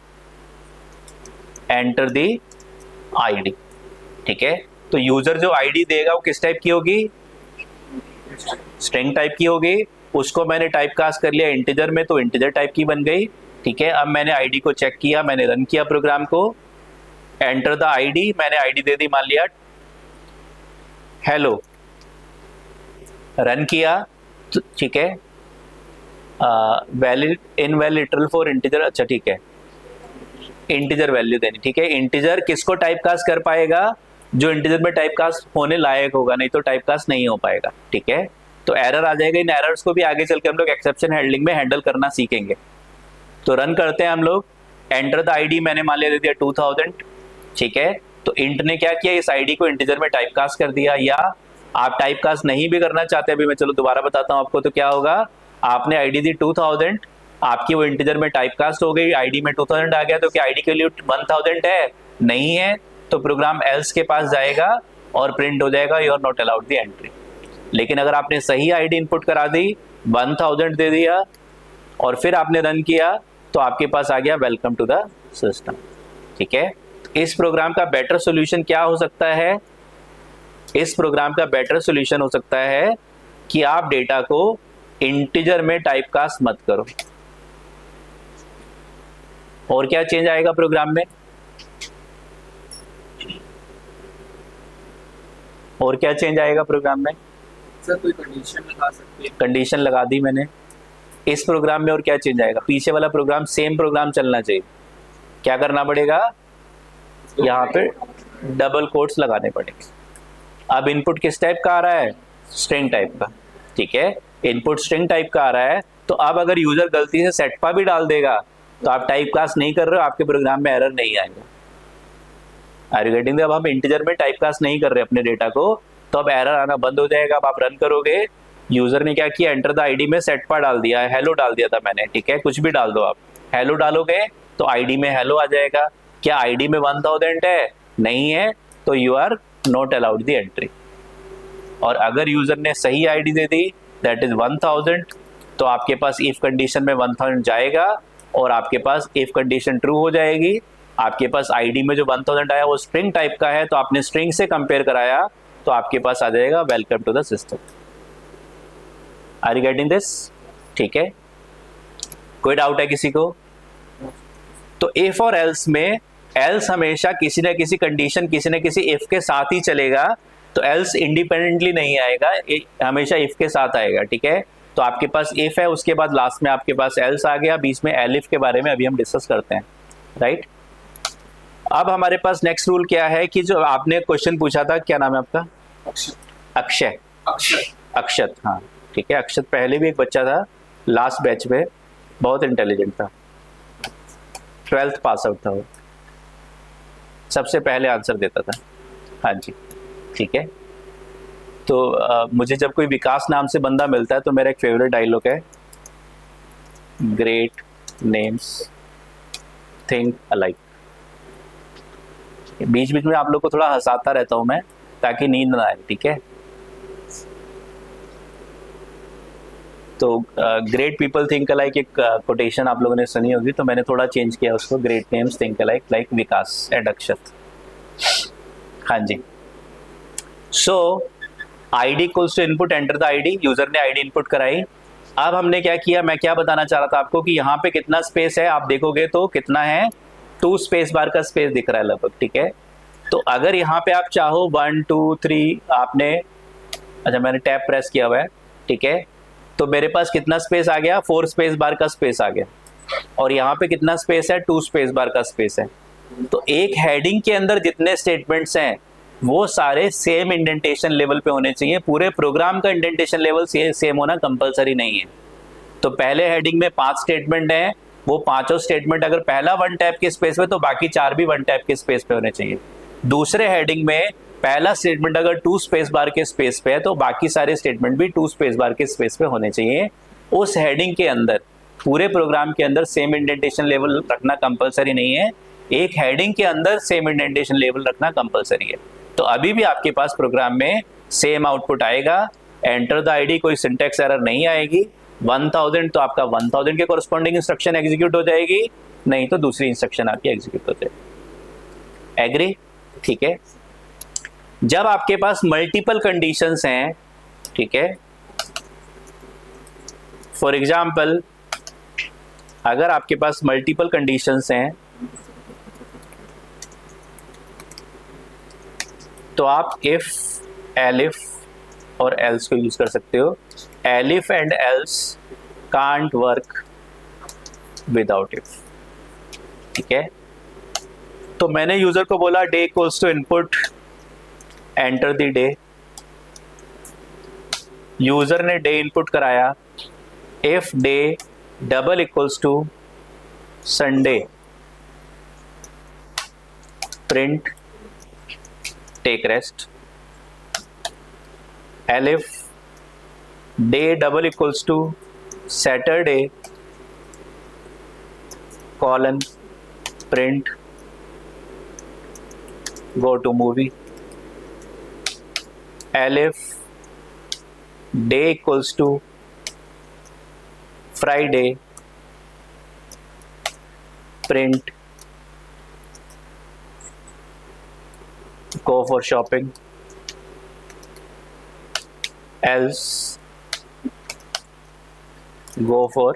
enter the id, ठीक है। तो यूजर जो id देगा वो किस टाइप की होगी? स्ट्रिंग टाइप की होगी। उसको मैंने टाइप कास्ट कर लिया इंटीजर में, तो इंटीजर टाइप की बन गई, ठीक है। अब मैंने id को चेक किया, मैंने रन किया प्रोग्राम को, एंटर द id, मैंने id दे दी मान लिया हेलो, रन किया, ठीक है। Valid invalid literal for integer, अच्छा ठीक है, इंटीजर वैल्यू देनी, ठीक है। इंटीजर किसको टाइप कास्ट कर पाएगा? जो इंटीजर में टाइप कास्ट होने लायक होगा, नहीं तो टाइप कास्ट नहीं हो पाएगा, ठीक है। तो एरर आ जाएगा। इन एरर्स को भी आगे चल के हम लोग एक्सेप्शन हैंडलिंग में हैंडल करना सीखेंगे। तो रन करते हैं हम लोग, एंटर द आईडी मैंने मान लिया दे दिया 2000, ठीक है। तो इंट ने क्या किया? इस आईडी को इंटीजर में टाइप कास्ट कर दिया। या आप टाइप कास्ट नहीं भी करना चाहते, अभी मैं चलो दोबारा बताता हूं आपको। तो क्या होगा? आपने आईडी दी 2000, आपकी वो इंटीजर में टाइप कास्ट हो गई, आईडी में 2000 आ गया, तो क्या आईडी के लिए 1000 है? नहीं है। तो प्रोग्राम एल्स के पास जाएगा और प्रिंट हो जाएगा you are not allowed the entry. लेकिन अगर आपने सही आईडी इनपुट करा दी, 1000 दे दिया और फिर आपने रन किया, तो आपके पास आ गया वेलकम टू द सिस्टम, ठीक है। इस प्रोग्राम का बेटर सॉल्यूशन क्या हो सकता है? इस प्रोग्राम का बेटर सॉल्यूशन हो सकता है कि आप डेटा को इंटीजर में टाइप कास्ट मत करो। और क्या चेंज आएगा प्रोग्राम में? और क्या चेंज आएगा प्रोग्राम में? सर कोई कंडीशन लगा सकते हैं? कंडीशन लगा दी मैंने। इस प्रोग्राम में और क्या चेंज आएगा? पीछे वाला प्रोग्राम सेम प्रोग्राम चलना चाहिए। क्या करना पड़ेगा? यहाँ पे डबल कोट्स लगाने पड़ेंगे। अब इनपुट किस टाइप का आ रहा है? स्ट्रिंग टाइप का, ठीक है। इनपुट स्ट्रिंग टाइप का आ रहा है, तो अब अगर यूजर गलती से सेटपा भी डाल देगा तो आप टाइप कास्ट नहीं कर रहे हो, आपके प्रोग्राम में एरर नहीं आएगा। Are you getting? अब हम इंटीजर में टाइप कास्ट नहीं कर रहे अपने डेटा को, तो अब एरर आना बंद हो जाएगा। अब आप रन करोगे, यूजर ने क्या किया? एंटर द आईडी में सेटपा डाल दिया, हेलो डाल दिया था मैंने, ठीक है। कुछ भी डाल दो आप, हेलो डालोगे तो आईडी में हेलो आ जाएगा। क्या आईडी में 1000 है? नहीं है, तो you are not allowed the entry. और अगर यूजर ने सही आईडी दे दी, दैट इज 1000, तो आपके पास इफ कंडीशन में 1000 जाएगा और आपके पास इफ कंडीशन ट्रू हो जाएगी। आपके पास आईडी में जो 1000 आया वो स्ट्रिंग टाइप का है, तो आपने स्ट्रिंग से कंपेयर कराया तो आपके पास आ जाएगा welcome to the system. Are you getting this? ठीक है, कोई डाउट है किसी को? तो इफ और एल्स में एल्स हमेशा किसी न किसी कंडीशन, किसी न किसी इफ के साथ ही चलेगा, तो एल्स इंडिपेंडेंटली नहीं आएगा, हमेशा इफ के साथ आएगा। ठीक है, तो आपके पास इफ है, उसके बाद लास्ट में आपके पास एल्स आ गया, बीच में एलिफ के बारे में अभी हम डिस्कस करते हैं, राइट। अब हमारे पास नेक्स्ट रूल क्या है कि जो आपने क्वेश्चन पूछा था, क्या नाम है आपका? अक्षय। अक्षत, हाँ ठीक है। अक्षत पहले भी एक बच्चा था लास्ट बैच में, बहुत इंटेलिजेंट था, 12th पास आउट था वो, सबसे पहले आंसर देता था। हाँ जी, ठीक है। तो मुझे जब कोई विकास नाम से बंदा मिलता है तो मेरा एक फेवरेट डायलॉग है, ग्रेट नेम्स थिंक अलाइक। बीच बीच में आप लोग को थोड़ा हंसाता रहता हूं मैं, ताकि नींद ना आए, ठीक है। तो ग्रेट पीपल थिंक अलाइक एक कोटेशन आप लोगों ने सुनी होगी, तो मैंने थोड़ा चेंज किया उसको, great names think alike, like Vikas and Akshat. हाँ जी। So ID equals to input, enter the ID. User ने आईडी इनपुट कराई। अब हमने क्या किया, मैं क्या बताना चाह रहा था आपको कि यहाँ पे कितना स्पेस है, आप देखोगे तो कितना है, 2 स्पेस बार का स्पेस दिख रहा है लगभग, ठीक है। तो अगर यहाँ पे आप चाहो 1 2 3 आपने, अच्छा मैंने टैब प्रेस किया हुआ है, ठीक है, तो मेरे पास कितना स्पेस आ गया, 4 स्पेस बार का स्पेस आ गया। और यहाँ पे कितना स्पेस है, 2 स्पेस बार का स्पेस है। तो एक हेडिंग के अंदर जितने स्टेटमेंट्स हैं वो सारे सेम इंडेंटेशन लेवल पे होने चाहिए। पूरे प्रोग्राम का इंडेंटेशन लेवल सेम होना कंपलसरी नहीं है। तो पहले हेडिंग में 5 स्टेटमेंट हैं, वो पांचों स्टेटमेंट अगर पहला 1 टैब के स्पेस पे, तो बाकी 4 भी 1 टैब के स्पेस पे होने चाहिए। दूसरे हेडिंग में पहला स्टेटमेंट अगर 2 स्पेस बार के स्पेस पे है, तो बाकी सारे स्टेटमेंट भी 2 स्पेस बार के स्पेस पे होने चाहिए। उस हेडिंग के अंदर, पूरे प्रोग्राम के अंदर सेम इंडेंटेशन लेवल रखना कंपलसरी नहीं है, एक हेडिंग के अंदर सेम इंडेंटेशन लेवल रखना कंपलसरी है। तो अभी भी आपके पास प्रोग्राम में सेम आउटपुट आएगा। एंटर द आईडी, कोई सिंटैक्स एरर नहीं आएगी। 1000 तो आपका 1000 के कोरस्पॉन्डिंग इंस्ट्रक्शन एग्जीक्यूट हो जाएगी, नहीं तो दूसरी इंस्ट्रक्शन आपकी एग्जीक्यूट हो जाएगी। एग्री? ठीक है। जब आपके पास मल्टीपल कंडीशंस हैं, ठीक है, फॉर एग्जाम्पल अगर आपके पास मल्टीपल कंडीशंस हैं तो आप इफ, एलिफ और एल्स को यूज कर सकते हो। Elif and else can't work without if, ठीक है। तो मैंने यूजर को बोला day equals to input, enter the day. User ने डे इनपुट कराया। If day double equals to Sunday, print take rest. Elif day double equals to Saturday, colon print go to movie. Elif day equals to Friday, print go for shopping। else go for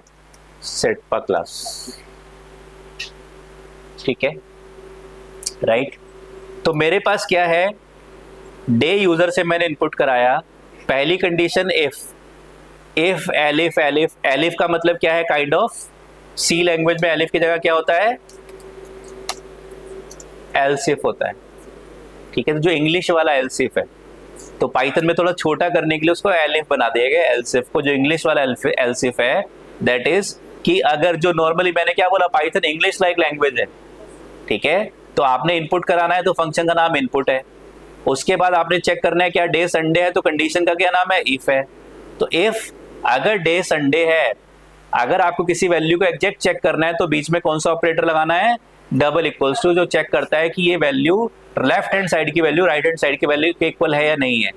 set per class, ठीक है, right. तो मेरे पास क्या है, day user से मैंने input कराया। पहली condition if, if elif, elif, elif का मतलब क्या है, काइंड ऑफ। सी लैंग्वेज में एलिफ की जगह क्या होता है, एल्स इफ होता है, ठीक है। तो जो इंग्लिश वाला एल्सिफ है, तो पाइथन में थोड़ा छोटा करने के लिए उसको एलिफ बना दिया गया एल्सिफ को। जो इंग्लिश वाला एल्सिफ है, दैट इज कि अगर जो नॉर्मली मैंने क्या बोला, पाइथन इंग्लिश लाइक लैंग्वेज है, ठीक है। तो आपने इनपुट कराना है तो फंक्शन का नाम इनपुट है। उसके बाद आपने चेक करना है क्या डे संडे है, तो कंडीशन का क्या नाम है, इफ है। तो इफ अगर डे संडे है, अगर आपको किसी वैल्यू को एग्जैक्ट चेक करना है, तो बीच में कौन सा ऑपरेटर लगाना है, डबल इक्वल्स टू, जो चेक करता है कि ये वैल्यू लेफ्ट हैंड साइड की वैल्यू राइट हैंड साइड की वैल्यू के इक्वल है या नहीं है।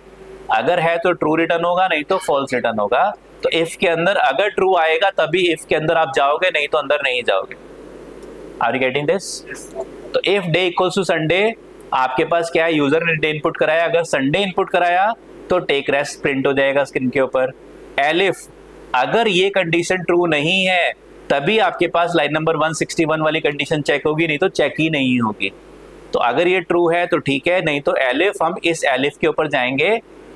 अगर है तो ट्रू रिटर्न होगा, नहीं तो फॉल्स रिटर्न होगा। तो इफ के अंदर अगर ट्रू आएगा तभी इफ के अंदर आप जाओगे, नहीं तो अंदर नहीं जाओगे। Are you getting this? तो if day equals to Sunday, आपके पास क्या है, यूजर ने डे इनपुट कराया, अगर संडे इनपुट कराया तो टेक रेस्ट प्रिंट हो जाएगा स्क्रीन के ऊपर। एलिफ, अगर ये कंडीशन ट्रू नहीं है तभी आपके पास लाइन नंबर 161 वाली कंडीशन चेक होगी, नहीं तो चेक ही नहीं होगी। तो अगर ये ट्रू है तो ठीक है, नहीं तो एलिफ, हम इस एलिफ के ऊपर जाएंगे।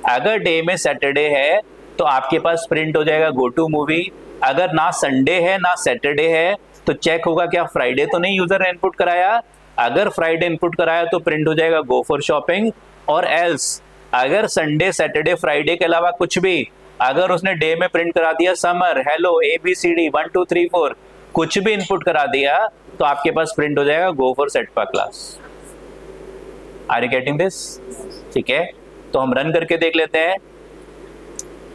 अगर डे में सैटरडे है तो आपके पास प्रिंट हो जाएगा गो टू मूवी। अगर ना संडे है ना सैटरडे है तो चेक होगा क्या फ्राइडे तो नहीं यूजर ने इनपुट कराया। अगर फ्राइडे इनपुट कराया तो प्रिंट हो जाएगा गो फॉर शॉपिंग। और एल्स, अगर संडे सैटरडे फ्राइडे के अलावा कुछ भी, अगर उसने डे में प्रिंट करा दिया समर, हेलो, ABCD 1 2 3 4, कुछ भी इनपुट करा दिया तो आपके पास प्रिंट हो जाएगा गो फॉर सेटपा class. Are you getting this? ठीक है, तो हम रन करके देख लेते हैं।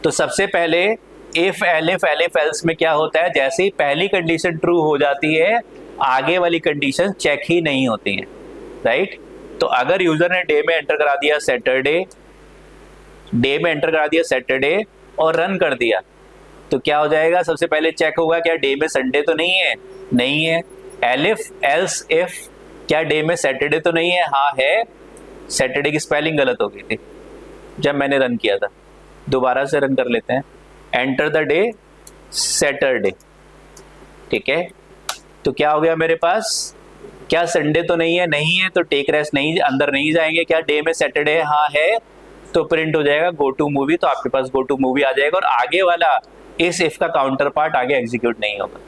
तो सबसे पहले इफ एलिफ एलिफ एल्स में क्या होता है, जैसे ही पहली कंडीशन ट्रू हो जाती है आगे वाली कंडीशन चेक ही नहीं होती है, राइट। तो अगर यूजर ने डे में एंटर करा दिया सैटरडे, डे में एंटर करा दिया सैटरडे और रन कर दिया तो क्या हो जाएगा, सबसे पहले चेक होगा क्या डे में संडे तो नहीं है, नहीं है। एलिफ एल्स इफ, क्या डे में सैटरडे तो नहीं है, हाँ है। सैटरडे की स्पेलिंग गलत हो गई थी जब मैंने रन किया था, दोबारा से रन कर लेते हैं। एंटर द डे सैटरडे, ठीक है। तो क्या हो गया मेरे पास, क्या संडे तो नहीं है, नहीं है, तो टेक रेस्ट नहीं, अंदर नहीं जाएंगे। क्या डे में सैटरडे है, हाँ है, तो प्रिंट हो जाएगा गो टू मूवी, तो आपके पास गो टू मूवी आ जाएगा और आगे वाला इस इफ का काउंटर पार्ट आगे एग्जीक्यूट नहीं होगा।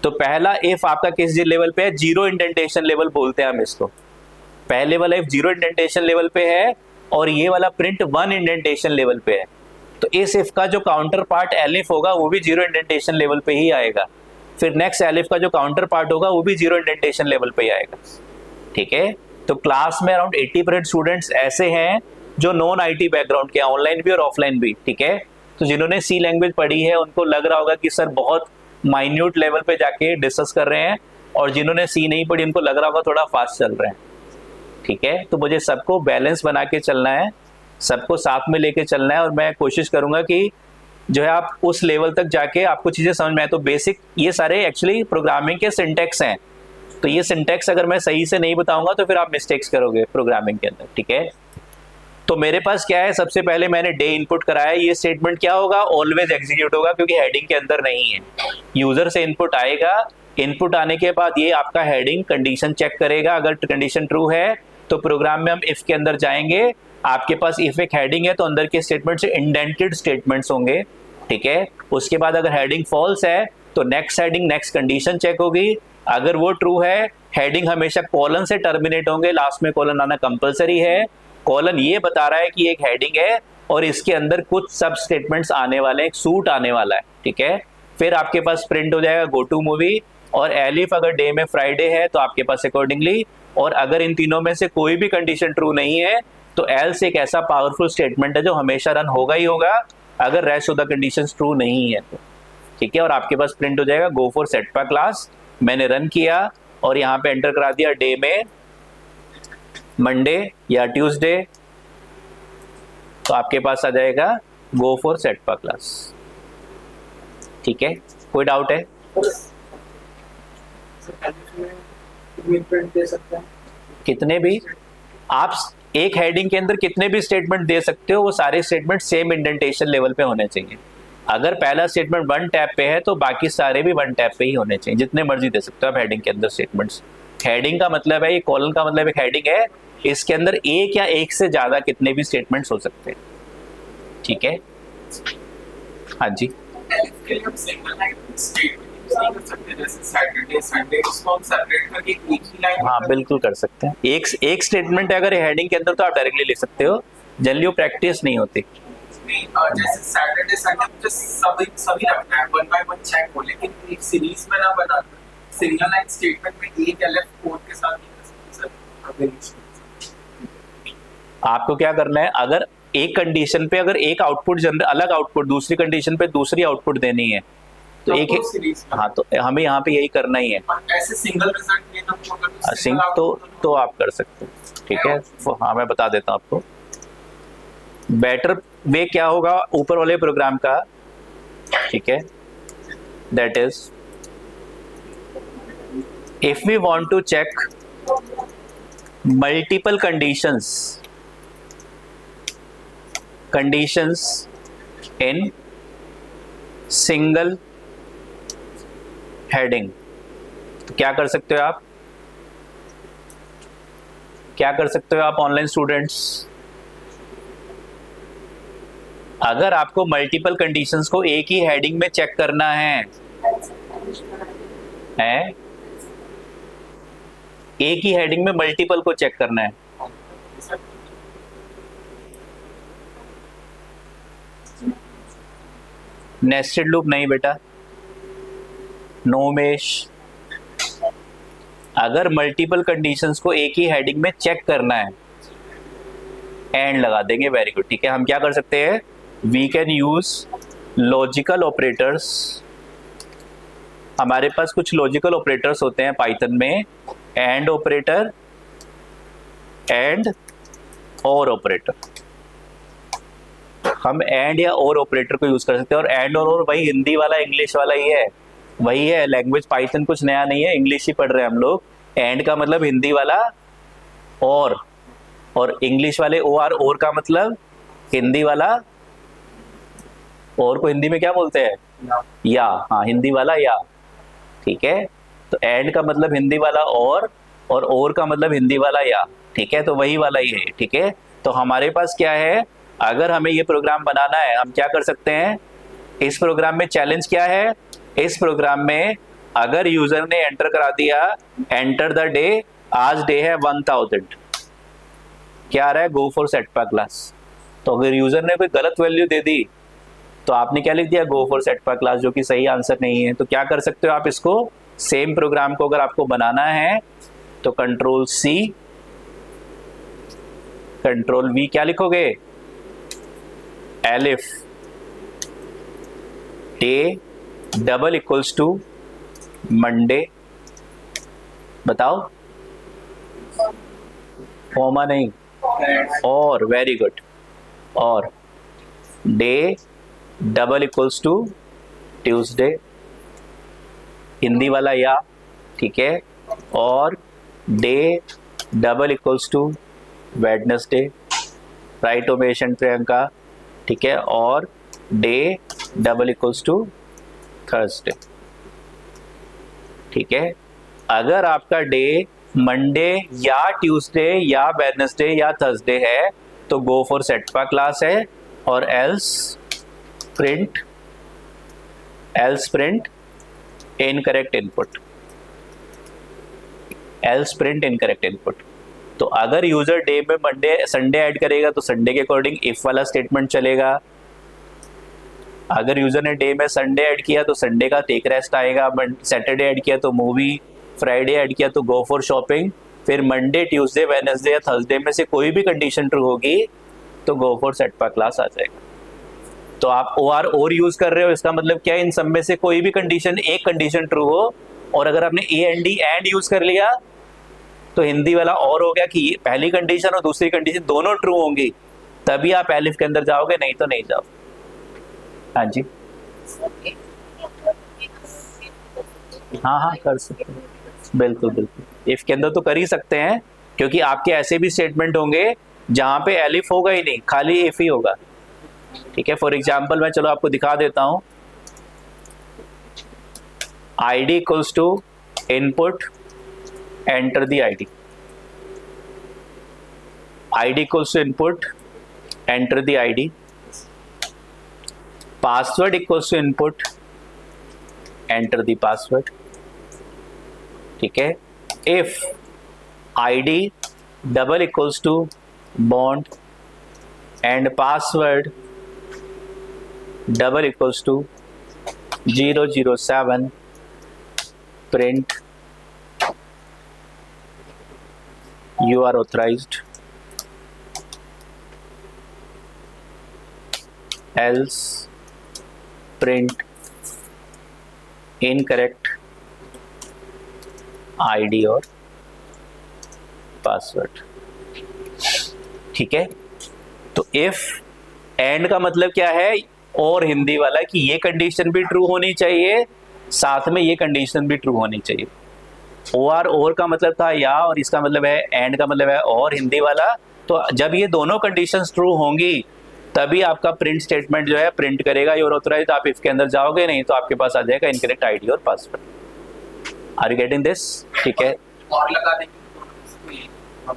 तो पहला इफ आपका किस लेवल पे है, जीरो इंडेंटेशन लेवल बोलते हैं हम इसको। पहले वाला इफ जीरो इंडेंटेशन लेवल पे है और ये वाला प्रिंट 1 इंडेंटेशन लेवल पे है, तो इस इफ का जो काउंटर पार्ट एलिफ होगा वो भी जीरो इंडेंटेशन लेवल पे ही आएगा। फिर नेक्स्ट एलिफ का जो काउंटर पार्ट होगा वो भी जीरो इंडेंटेशन लेवल पे ही आएगा, ठीक है। तो क्लास में अराउंड 80% स्टूडेंट्स ऐसे हैं जो नॉन IT बैकग्राउंड के, ऑनलाइन भी और ऑफलाइन भी, ठीक है। तो जिन्होंने सी लैंग्वेज पढ़ी है उनको लग रहा होगा कि सर बहुत माइन्यूट लेवल पे जाके डिस्कस कर रहे हैं, और जिन्होंने सी नहीं पढ़ी उनको लग रहा होगा थोड़ा फास्ट चल रहे हैं, ठीक है। तो मुझे सबको बैलेंस बना के चलना है, सबको साथ में लेके चलना है, और मैं कोशिश करूंगा कि जो है आप उस लेवल तक जाके आपको चीजें समझ में आए। तो बेसिक ये सारे एक्चुअली प्रोग्रामिंग के सिंटेक्स हैं, तो ये सिंटेक्स अगर मैं सही से नहीं बताऊंगा तो फिर आप मिस्टेक्स करोगे प्रोग्रामिंग के अंदर, ठीक है। तो मेरे पास क्या है, सबसे पहले मैंने डे इनपुट कराया, ये स्टेटमेंट क्या होगा, ऑलवेज एग्जीक्यूट होगा क्योंकि हेडिंग के अंदर नहीं है। यूजर से इनपुट आएगा, इनपुट आने के बाद ये आपका हेडिंग कंडीशन चेक करेगा, अगर कंडीशन ट्रू है तो प्रोग्राम में हम इफ के अंदर जाएंगे। आपके पास इफ एक हेडिंग है तो अंदर के स्टेटमेंट से इंडेंटेड स्टेटमेंट्स होंगे, ठीक है। उसके बाद अगर हेडिंग फॉल्स है तो next heading next condition check होगी, अगर वो ट्रू है हेडिंग हमेशा कॉलन से टर्मिनेट होंगे, लास्ट में कॉलन आना कंपलसरी है। कॉलन ये बता रहा है कि एक हेडिंग है और इसके अंदर कुछ सब स्टेटमेंट्स आने वाले हैं, एक सूट आने वाला है, ठीक है। फिर आपके पास प्रिंट हो जाएगा गो टू मूवी, और एलिफ अगर डे में फ्राइडे है तो आपके पास अकॉर्डिंगली, और अगर इन तीनों में से कोई भी कंडीशन ट्रू नहीं है तो एल्स एक ऐसा पावरफुल स्टेटमेंट है जो हमेशा रन होगा ही होगा अगर rest of the conditions true नहीं है तो, ठीक है। और आपके पास प्रिंट हो जाएगा गो फॉर सेटपा क्लास। मैंने रन किया और यहाँ पे एंटर करा दिया डे में मंडे या ट्यूसडे, तो आपके पास आ जाएगा गो फॉर सेटपा क्लास, ठीक है। कोई डाउट है? कितने भी आप एक हेडिंग के अंदर कितने भी स्टेटमेंट दे सकते हो, वो सारे स्टेटमेंट सेम इंडेंटेशन लेवल पे होने चाहिए। अगर पहला स्टेटमेंट 1 टैब पे है तो बाकी सारे भी 1 टैब पे ही होने चाहिए, जितने मर्जी दे सकते हो आप हेडिंग के अंदर स्टेटमेंट्स। हेडिंग का मतलब है, ये कॉलन का मतलब एक हेडिंग है, इसके अंदर एक या एक से ज्यादा कितने भी स्टेटमेंट्स हो सकते हैं, ठीक है। हाँ जी, हाँ बिल्कुल कर सकते हैं। एक स्टेटमेंट है अगर हेडिंग के अंदर तो आप डायरेक्टली लिख सकते हो, जनरली वो प्रैक्टिस नहीं होती। जैसे सैटरडे संडे मुझे सभी रखना है, 1 बाय 1 चेक हो, लेकिन एक सीरीज में ना बना सिंगल लाइन स्टेटमेंट में एक एलिफ कोड के साथ आपको क्या करना है, अगर एक कंडीशन पे अगर एक आउटपुट जनरेट अलग आउटपुट, दूसरी कंडीशन पे दूसरी आउटपुट देनी है तो एक हाँ, तो हमें यहाँ पे यही करना ही है। ऐसे सिंगल रिजल्ट सिंग तो आप कर सकते हो, ठीक है। हाँ मैं बता देता हूँ आपको बेटर वे क्या होगा ऊपर वाले प्रोग्राम का, ठीक है। That is if we want to check multiple conditions in single heading. तो क्या कर सकते हो आप, ऑनलाइन स्टूडेंट्स? अगर आपको मल्टीपल कंडीशंस को एक ही हेडिंग में चेक करना है, एक ही हेडिंग में मल्टीपल को चेक करना है, नेस्टेड लूप नहीं बेटा, नो उमेश। अगर मल्टीपल कंडीशंस को एक ही हेडिंग में चेक करना है, एंड लगा देंगे, वेरी गुड। ठीक है, हम क्या कर सकते हैं, we can use logical operators. हमारे पास कुछ लॉजिकल ऑपरेटर्स होते हैं पाइथन में, and operator, and or operator. हम एंड या और ऑपरेटर को यूज कर सकते हैं, और एंड और वही हिंदी वाला इंग्लिश वाला ही है, वही है लैंग्वेज। पाइथन कुछ नया नहीं है, इंग्लिश ही पढ़ रहे हैं हम लोग। एंड का मतलब हिंदी वाला और इंग्लिश वाले और का मतलब हिंदी वाला, और को हिंदी में क्या बोलते हैं, या। हाँ, हिंदी वाला या। ठीक है, तो एंड का मतलब हिंदी वाला और का मतलब हिंदी वाला या। ठीक है, तो वही वाला ही है। ठीक है, तो हमारे पास क्या है, अगर हमें ये प्रोग्राम बनाना है, हम क्या कर सकते हैं, इस प्रोग्राम में चैलेंज क्या है, इस प्रोग्राम में अगर यूजर ने एंटर करा दिया, एंटर द डे, आज डे है 1000, क्या आ रहा है, गो फॉर सेटपा क्लास। तो अगर यूजर ने कोई गलत वैल्यू दे दी, तो आपने क्या लिख दिया, गो फॉर सेटपा क्लास, जो कि सही आंसर नहीं है। तो क्या कर सकते हो आप, इसको सेम प्रोग्राम को अगर आपको बनाना है तो कंट्रोल सी कंट्रोल वी, क्या लिखोगे, elif day double equals to Monday. बताओ, कॉमा नहीं, or, very good, or day double equals to Tuesday, Hindi वाला या। ठीक है, or day double equals to Wednesday, right Umesh and Priyanka. ठीक है, or day double equals to Thursday. ठीक है, अगर आपका डे मंडे या ट्यूसडे या वेडनेसडे या थर्सडे है तो गो फॉर सेटपा क्लास है, और else print incorrect input, else print incorrect input. तो अगर यूजर डे में मंडे संडे ऐड करेगा तो संडे के अकॉर्डिंग इफ वाला स्टेटमेंट चलेगा। अगर यूजर ने डे में संडे ऐड किया तो संडे का टेक रेस्ट आएगा, सैटरडे ऐड किया तो मूवी, फ्राइडे ऐड किया तो गो फॉर शॉपिंग, फिर मंडे ट्यूसडे वेडनेसडे या थर्सडे में से कोई भी कंडीशन ट्रू होगी तो गो फॉर सेटपा क्लास आ जाएगा। तो आप और यूज कर रहे हो, इसका मतलब क्या है, इन सब में से कोई भी कंडीशन, एक कंडीशन ट्रू हो, और अगर आपने A and D and use कर लिया तो हिंदी वाला और हो गया कि पहली कंडीशन और दूसरी कंडीशन दोनों ट्रू होंगी, तभी आप एलिफ के अंदर जाओगे, नहीं तो नहीं जाओ। हाँ जी, हाँ कर सकते हैं, बिल्कुल इफ के अंदर तो कर ही सकते हैं, क्योंकि आपके ऐसे भी स्टेटमेंट होंगे जहां पे एलिफ होगा ही नहीं, खाली इफ ही होगा। ठीक है, फॉर एग्जाम्पल मैं चलो आपको दिखा देता हूं, id equals to input, enter the id, id equals to input, enter the id, password equals to input, enter the password. ठीक है, if id double equals to bond and password double equals to 007, print you are authorized, else print incorrect ID और password. ठीक है, तो if and का मतलब क्या है, और हिंदी वाला कि ये कंडीशन भी ट्रू होनी चाहिए, साथ में ये कंडीशन भी ट्रू होनी चाहिए। OR और का मतलब था या, और इसका मतलब है एंड का मतलब है और हिंदी वाला। तो जब ये दोनों कंडीशंस ट्रू होंगी तभी आपका प्रिंट स्टेटमेंट जो है प्रिंट करेगा योर ऑथराइज्ड। आप इफ के अंदर जाओगे नहीं तो आपके पास आ जाएगा इनकरेक्ट आईडी और password. Are you getting this? ठीक है, और लगा देंगे।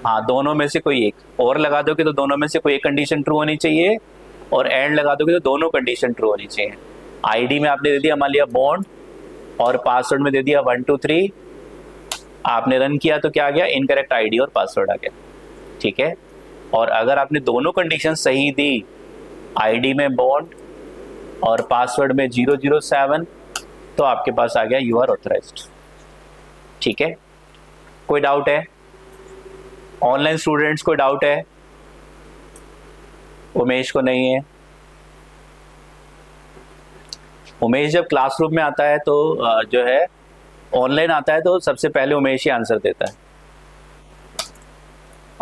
हाँ दोनों में से कोई एक, और लगा दोगे तो दोनों में से कोई एक कंडीशन ट्रू होनी चाहिए, और एंड लगा दोगे तो दोनों कंडीशन ट्रू होनी चाहिए। आईडी में आपने दे दिया मान लिया बॉन्ड, और पासवर्ड में दे दिया 1 2 3। आपने रन किया तो क्या आ गया? इनकरेक्ट आईडी और पासवर्ड आ गया। ठीक है, और अगर आपने दोनों कंडीशन सही दी, आईडी में बॉन्ड और पासवर्ड में 007, तो आपके पास आ गया यू आर ऑथराइज्ड। ठीक है, कोई डाउट है? ऑनलाइन स्टूडेंट्स कोई डाउट है? उमेश को नहीं है। उमेश जब क्लासरूम में आता है तो जो है ऑनलाइन आता है तो सबसे पहले उमेश ही आंसर देता है।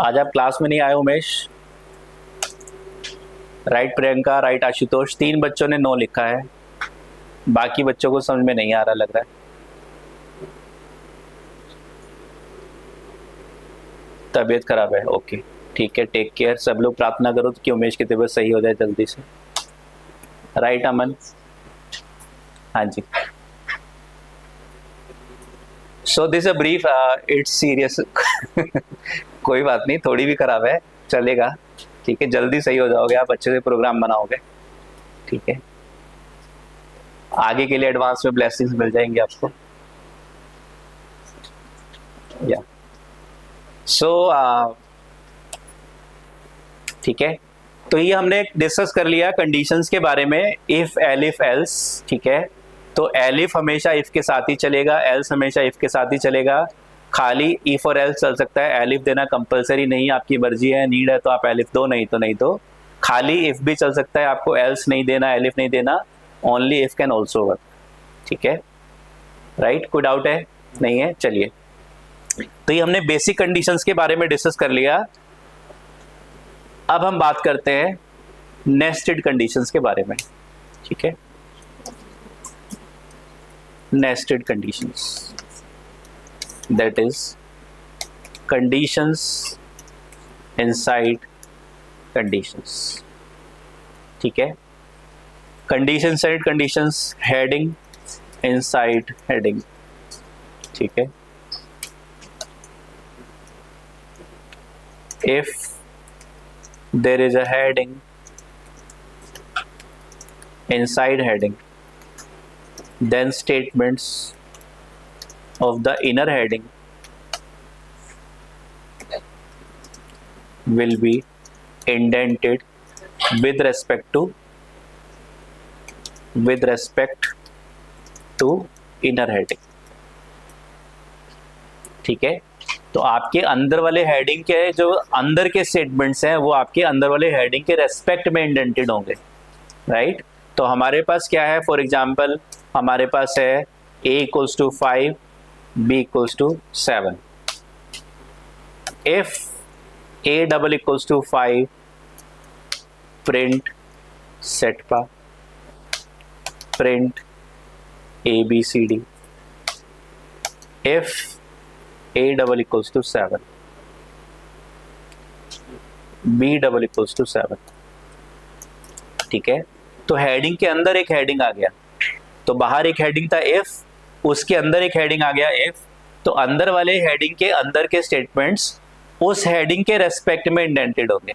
आज आप क्लास में नहीं आए उमेश? राइट प्रियंका, राइट आशुतोष, 3 बच्चों ने नो लिखा है, बाकी बच्चों को समझ में नहीं आ रहा लग रहा है। तबीयत खराब है, ओके ठीक है, टेक केयर। सब लोग प्रार्थना करो कि उमेश की तबीयत सही हो जाए जल्दी से। राइट अमन? हाँ जी। So this a brief, it's serious. कोई बात नहीं, थोड़ी भी खराब है चलेगा, ठीक है, जल्दी सही हो जाओगे आप, अच्छे से प्रोग्राम बनाओगे। ठीक है, आगे के लिए एडवांस में ब्लेसिंग्स मिल जाएंगे आपको। या सो ठीक है, तो ये हमने डिस्कस कर लिया कंडीशंस के बारे में, इफ एलिफ एल्स। ठीक है, तो एलिफ हमेशा इफ के साथ ही चलेगा, एल्स हमेशा इफ के साथ ही चलेगा। खाली इफ और एल्स चल सकता है, एलिफ देना कंपलसरी नहीं, आपकी मर्जी है, नीड है तो आप एलिफ दो, नहीं तो नहीं दो। खाली इफ भी चल सकता है, आपको एल्स नहीं देना, एलिफ नहीं देना, only if can also work. ठीक है, राइट? कोई डाउट है? नहीं है? चलिए, तो ये हमने बेसिक कंडीशंस के बारे में डिस्कस कर लिया। अब हम बात करते हैं नेस्टेड कंडीशंस के बारे में। ठीक है, nested conditions, that is conditions inside conditions। ठीक है, condition inside conditions, heading inside heading। ठीक है, if there is a heading inside heading, then statements of the inner heading will be indented with respect to inner heading। ठीक है, तो आपके अंदर वाले हेडिंग के जो अंदर के स्टेटमेंट्स हैं वो आपके अंदर वाले हेडिंग के रेस्पेक्ट में इंडेंटेड होंगे। राइट, तो हमारे पास क्या है? फॉर एग्जांपल हमारे पास है a equals to 5, b equals to 7। if a double equals to 5, print set bar, print a b c d। if a double equals to 7, b double equals to 7। ठीक है, तो heading के अंदर एक heading आ गया, तो बाहर एक हेडिंग था if, उसके अंदर एक हेडिंग आ गया if, तो अंदर वाले हेडिंग के अंदर के स्टेटमेंट्स उस हेडिंग के रेस्पेक्ट में इंडेंटेड होंगे।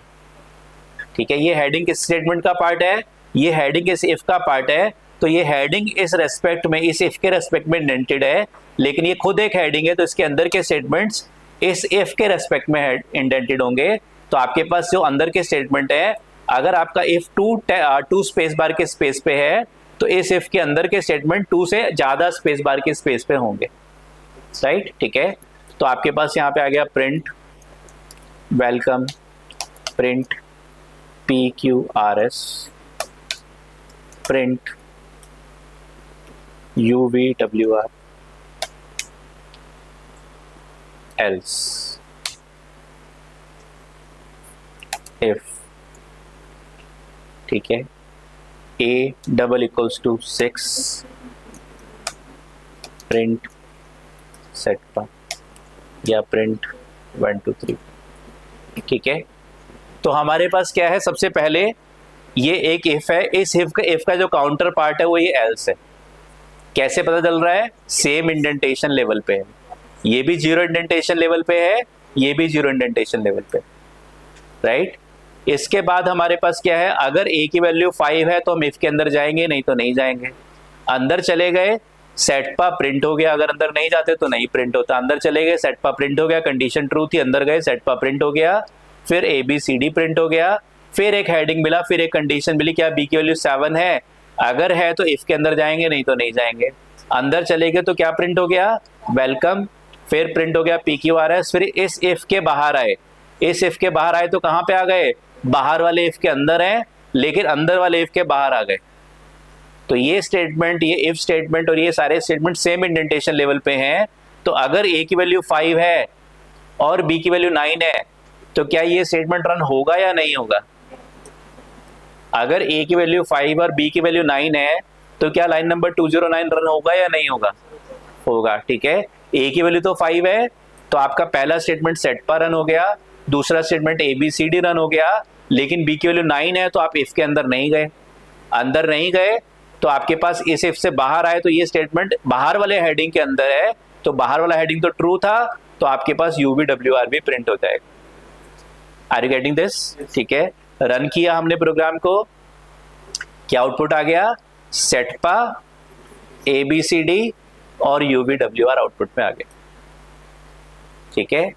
ठीक है, ये हेडिंग किस स्टेटमेंट का पार्ट है? ये हेडिंग इस इफ का पार्ट है, तो ये हेडिंग इस रेस्पेक्ट में, इस इफ के रेस्पेक्ट में इंडेंटेड है, लेकिन ये खुद एक हेडिंग है तो इसके अंदर के स्टेटमेंट्स इस इफ के रेस्पेक्ट में इंडेंटेड होंगे। तो आपके पास जो अंदर के स्टेटमेंट है, अगर आपका इफ टू स्पेस बार के स्पेस पे है तो इस इफ के अंदर के स्टेटमेंट 2 से ज्यादा स्पेस बार के स्पेस पे होंगे। राइट, ठीक है, तो आपके पास यहाँ पे आ गया print welcome, print PQRS, print UVWR else, if। ठीक है, a double equals to 6, print set bar। या प्रिंट 1 2 3, ठीक है। तो हमारे पास क्या है, सबसे पहले ये एक इफ है, इस इफ का जो काउंटर पार्ट है वो ये एल्स है। कैसे पता चल रहा है, सेम इंडेंटेशन लेवल पे है, ये भी 0 इंडेंटेशन लेवल पे है, ये भी 0 इंडेंटेशन लेवल पे, राइट। इसके बाद हमारे पास क्या है, अगर a की वैल्यू 5 है तो हम इफ के अंदर जाएंगे, नहीं तो नहीं जाएंगे। अंदर चले गए, सेट पा प्रिंट हो गया, अगर अंदर नहीं जाते तो नहीं प्रिंट होता। अंदर चले गए, सेट पा प्रिंट हो गया, कंडीशन ट्रू थी, अंदर गए, सेट पा प्रिंट हो गया, फिर ABCD प्रिंट हो गया, फिर एक हेडिंग मिला, फिर एक कंडीशन मिली, क्या b की वैल्यू 7 है, अगर है तो इफ के अंदर जाएंगे, नहीं तो नहीं जाएंगे। अंदर चले गए तो क्या प्रिंट हो गया, वेलकम, फिर प्रिंट हो गया PQRS, फिर इस इफ के बाहर आए, इस इफ के बाहर आए तो कहां पे आ गए, बाहर वाले इफ के अंदर है, लेकिन अंदर वाले इफ के बाहर आ गए। तो ये स्टेटमेंट, ये इफ स्टेटमेंट और ये सारे स्टेटमेंट सेम इंडेंटेशन लेवल पे हैं। तो अगर a की वैल्यू 5 है और b की वैल्यू 9 है तो क्या ये स्टेटमेंट रन होगा या नहीं होगा। अगर a की वैल्यू 5 और b की वैल्यू 9 है तो क्या लाइन नंबर 209 रन होगा या नहीं होगा, होगा, ठीक है। a की वैल्यू तो 5 है तो आपका पहला स्टेटमेंट सेट पर रन हो गया, दूसरा स्टेटमेंट ABCD रन हो गया, लेकिन b की वैल्यू 9 है तो आप इफ के अंदर नहीं गए। अंदर नहीं गए तो आपके पास इस इफ से बाहर आए तो ये स्टेटमेंट बाहर वाले हेडिंग के अंदर है, तो बाहर वाला हेडिंग तो ट्रू था, तो आपके पास UVWR भी प्रिंट हो जाएगा। आर यू गेटिंग दिस, ठीक है। रन किया हमने प्रोग्राम को, क्या आउटपुट आ गया, सेट पा, ABCD और UVWR आउटपुट में आ गया, ठीक है।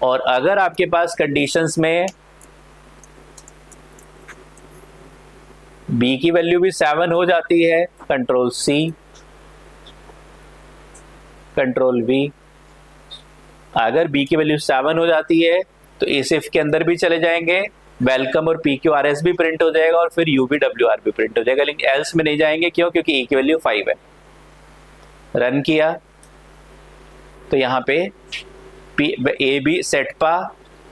और अगर आपके पास कंडीशंस में b की वैल्यू भी 7 हो जाती है, कंट्रोल C, कंट्रोल V, अगर b की वैल्यू 7 हो जाती है तो इस इफ के अंदर भी चले जाएंगे, वेलकम और PQRS भी प्रिंट हो जाएगा और फिर UVWR भी प्रिंट हो जाएगा, लेकिन एल्स में नहीं जाएंगे, क्यों, क्योंकि a की वैल्यू 5 है। रन किया तो यहाँ पे AB सेट पा,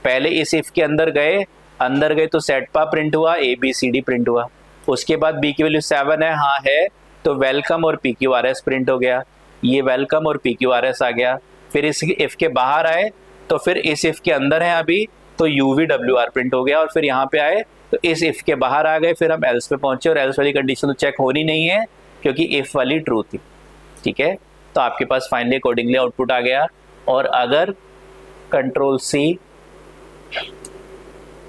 पहले इस इफ के अंदर गए तो सेट पा प्रिंट हुआ, ABCD प्रिंट हुआ, उसके बाद b की वैल्यू 7 है, हाँ है, तो वेलकम और PQRS प्रिंट हो गया, ये वेलकम और PQRS आ गया। फिर इस इफ के बाहर आए तो फिर इस इफ के अंदर है अभी, तो UVWR प्रिंट हो गया, और फिर यहाँ पे आए तो इस इफ के बाहर आ गए, फिर हम एल्स पे पहुंचे, और एल्स वाली कंडीशन तो चेक होनी नहीं है क्योंकि इफ वाली ट्रू थी, ठीक है। तो आपके पास फाइनली अकॉर्डिंगली आउटपुट आ गया। और अगर कंट्रोल C,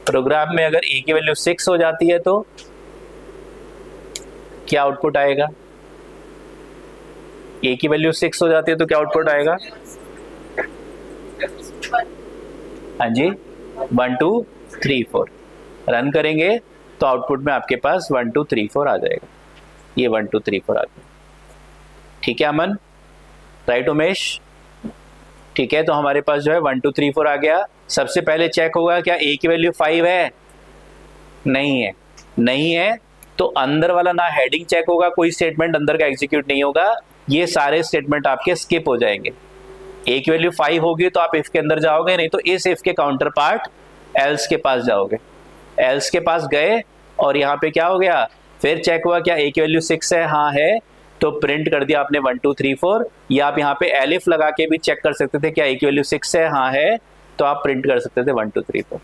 प्रोग्राम में अगर a की वैल्यू 6 हो जाती है तो क्या आउटपुट आएगा, a की वैल्यू 6 हो जाती है तो क्या आउटपुट आएगा, हाँ जी, 1 2 3 4। रन करेंगे तो आउटपुट में आपके पास 1 2 3 4 आ जाएगा, ये 1 2 3 4 आ जाएगा, ठीक है अमन, राइट उमेश, ठीक है। तो हमारे पास जो है 1 2 3 4 आ गया। सबसे पहले चेक होगा क्या a की वैल्यू 5 है, नहीं है, नहीं है तो अंदर वाला ना हेडिंग चेक होगा, कोई स्टेटमेंट अंदर का एग्जीक्यूट नहीं होगा, ये सारे स्टेटमेंट आपके स्किप हो जाएंगे। a की वैल्यू 5 होगी तो आप इफ के अंदर जाओगे, नहीं तो इस इफ के काउंटर पार्ट एल्स के पास जाओगे, एल्स के पास गए और यहाँ पे क्या हो गया, फिर चेक हुआ क्या a की वैल्यू 6 है, हाँ है, तो प्रिंट कर दिया आपने 1 2 3 4, या आप यहाँ पे एलिफ लगा के भी चेक कर सकते थे क्या a की वैल्यू 6 है, हाँ है, तो आप प्रिंट कर सकते थे 1 2 3 4।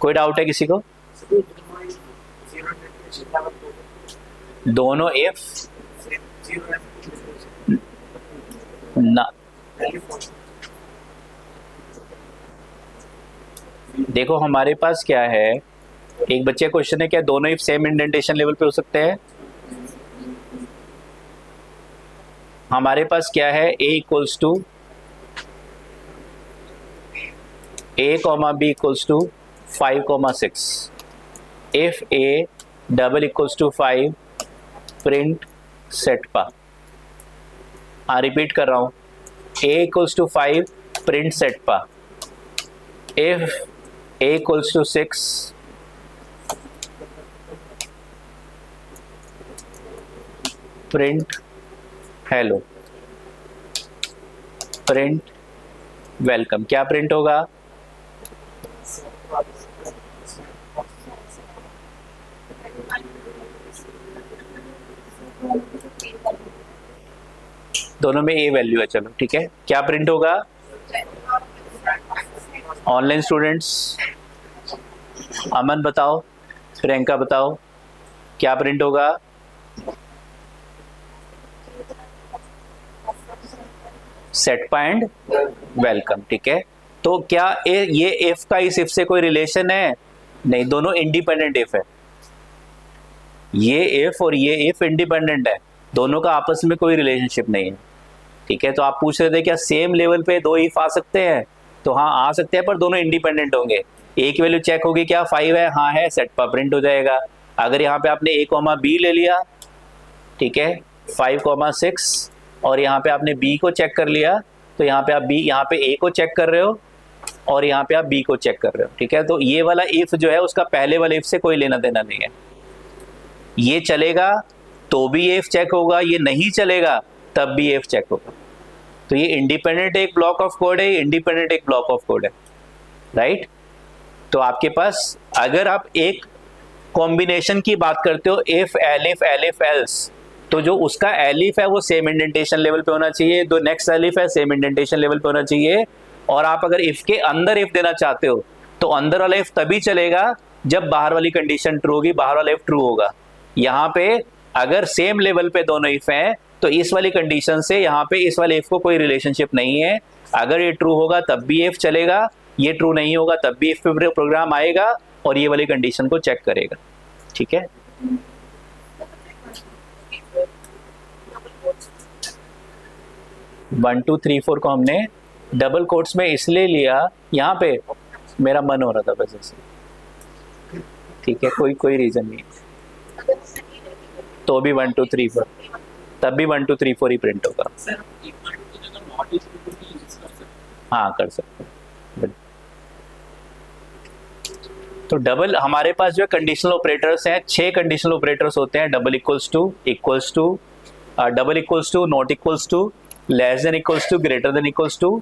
कोई डाउट है किसी को, दोनों इफ ना, देखो हमारे पास क्या है, एक बच्चे का क्वेश्चन है क्या दोनों इफ सेम इंडेंटेशन लेवल पे हो सकते हैं। हमारे पास क्या है, a equals to a comma b equals to 5,6, if a double equals to 5 print सेट पा। हाँ रिपीट कर रहा हूं, a इक्वल्स टू 5 प्रिंट सेट पा, if a equals to 6 print hello, print welcome. क्या प्रिंट होगा, दोनों में a वैल्यू है, चलो ठीक है, क्या प्रिंट होगा, ऑनलाइन स्टूडेंट्स, अमन बताओ, प्रियंका बताओ, क्या प्रिंट होगा? सेट पॉइंट वेलकम, ठीक है। तो क्या ये इफ का इस इफ से कोई रिलेशन है? नहीं, दोनों इंडिपेंडेंट इफ है। ये इफ और ये इफ इंडिपेंडेंट है, दोनों का आपस में कोई रिलेशनशिप नहीं है, ठीक है। तो आप पूछ रहे थे क्या सेम लेवल पे दो इफ आ सकते हैं? तो हाँ आ सकते हैं, पर दोनों इंडिपेंडेंट होंगे। एक वैल्यू चेक होगी, क्या 5 है? हाँ है, सेट पर प्रिंट हो जाएगा। अगर यहाँ पे आपने a, b ले लिया, ठीक है, 5, 6, और यहाँ पे आपने b को चेक कर लिया, तो यहाँ पे आप b, यहाँ पे a को चेक कर रहे हो और यहाँ पे आप b को चेक कर रहे हो, ठीक है। तो ये वाला इफ जो है उसका पहले वाले इफ से कोई लेना देना नहीं है। ये चलेगा तो भी इफ चेक होगा, ये नहीं चलेगा तब भी इफ चेक होगा। तो ये इंडिपेंडेंट एक ब्लॉक ऑफ कोड है, इंडिपेंडेंट एक ब्लॉक ऑफ कोड है, राइट। तो आपके पास अगर आप एक कॉम्बिनेशन की बात करते हो, इफ एलिफ एल्स, तो जो उसका एलिफ है वो सेम इंडेंटेशन लेवल पे होना चाहिए, जो नेक्स्ट एलिफ है सेम इंडेंटेशन लेवल पे होना चाहिए। और आप अगर इफ के अंदर इफ देना चाहते हो तो अंदर वाला इफ तभी चलेगा जब बाहर वाली कंडीशन ट्रू होगी, बाहर वाला इफ ट्रू होगा। यहाँ पे अगर सेम लेवल पे दोनों इफ हैं तो इस वाली कंडीशन से यहाँ पे इस वाले इफ को कोई रिलेशनशिप नहीं है। अगर ये ट्रू होगा तब भी इफ चलेगा, ये ट्रू नहीं होगा तब भी इफ पे प्रोग्राम आएगा और ये वाली कंडीशन को चेक करेगा, ठीक है। वन टू थ्री फोर को हमने डबल कोट्स में इसलिए लिया, यहाँ पे मेरा मन हो रहा था बस ऐसे, ठीक है, कोई रीजन नहीं। तो भी 1 2 3 4, तब भी 1 2 3 4 ही प्रिंट होगा। हाँ कर सकते हैं। तो डबल हमारे पास जो कंडीशनल ऑपरेटर्स हैं, 6 कंडीशनल ऑपरेटर्स होते हैं। Double equals to, double equals to, not equals to, less than equals to, greater than equals to,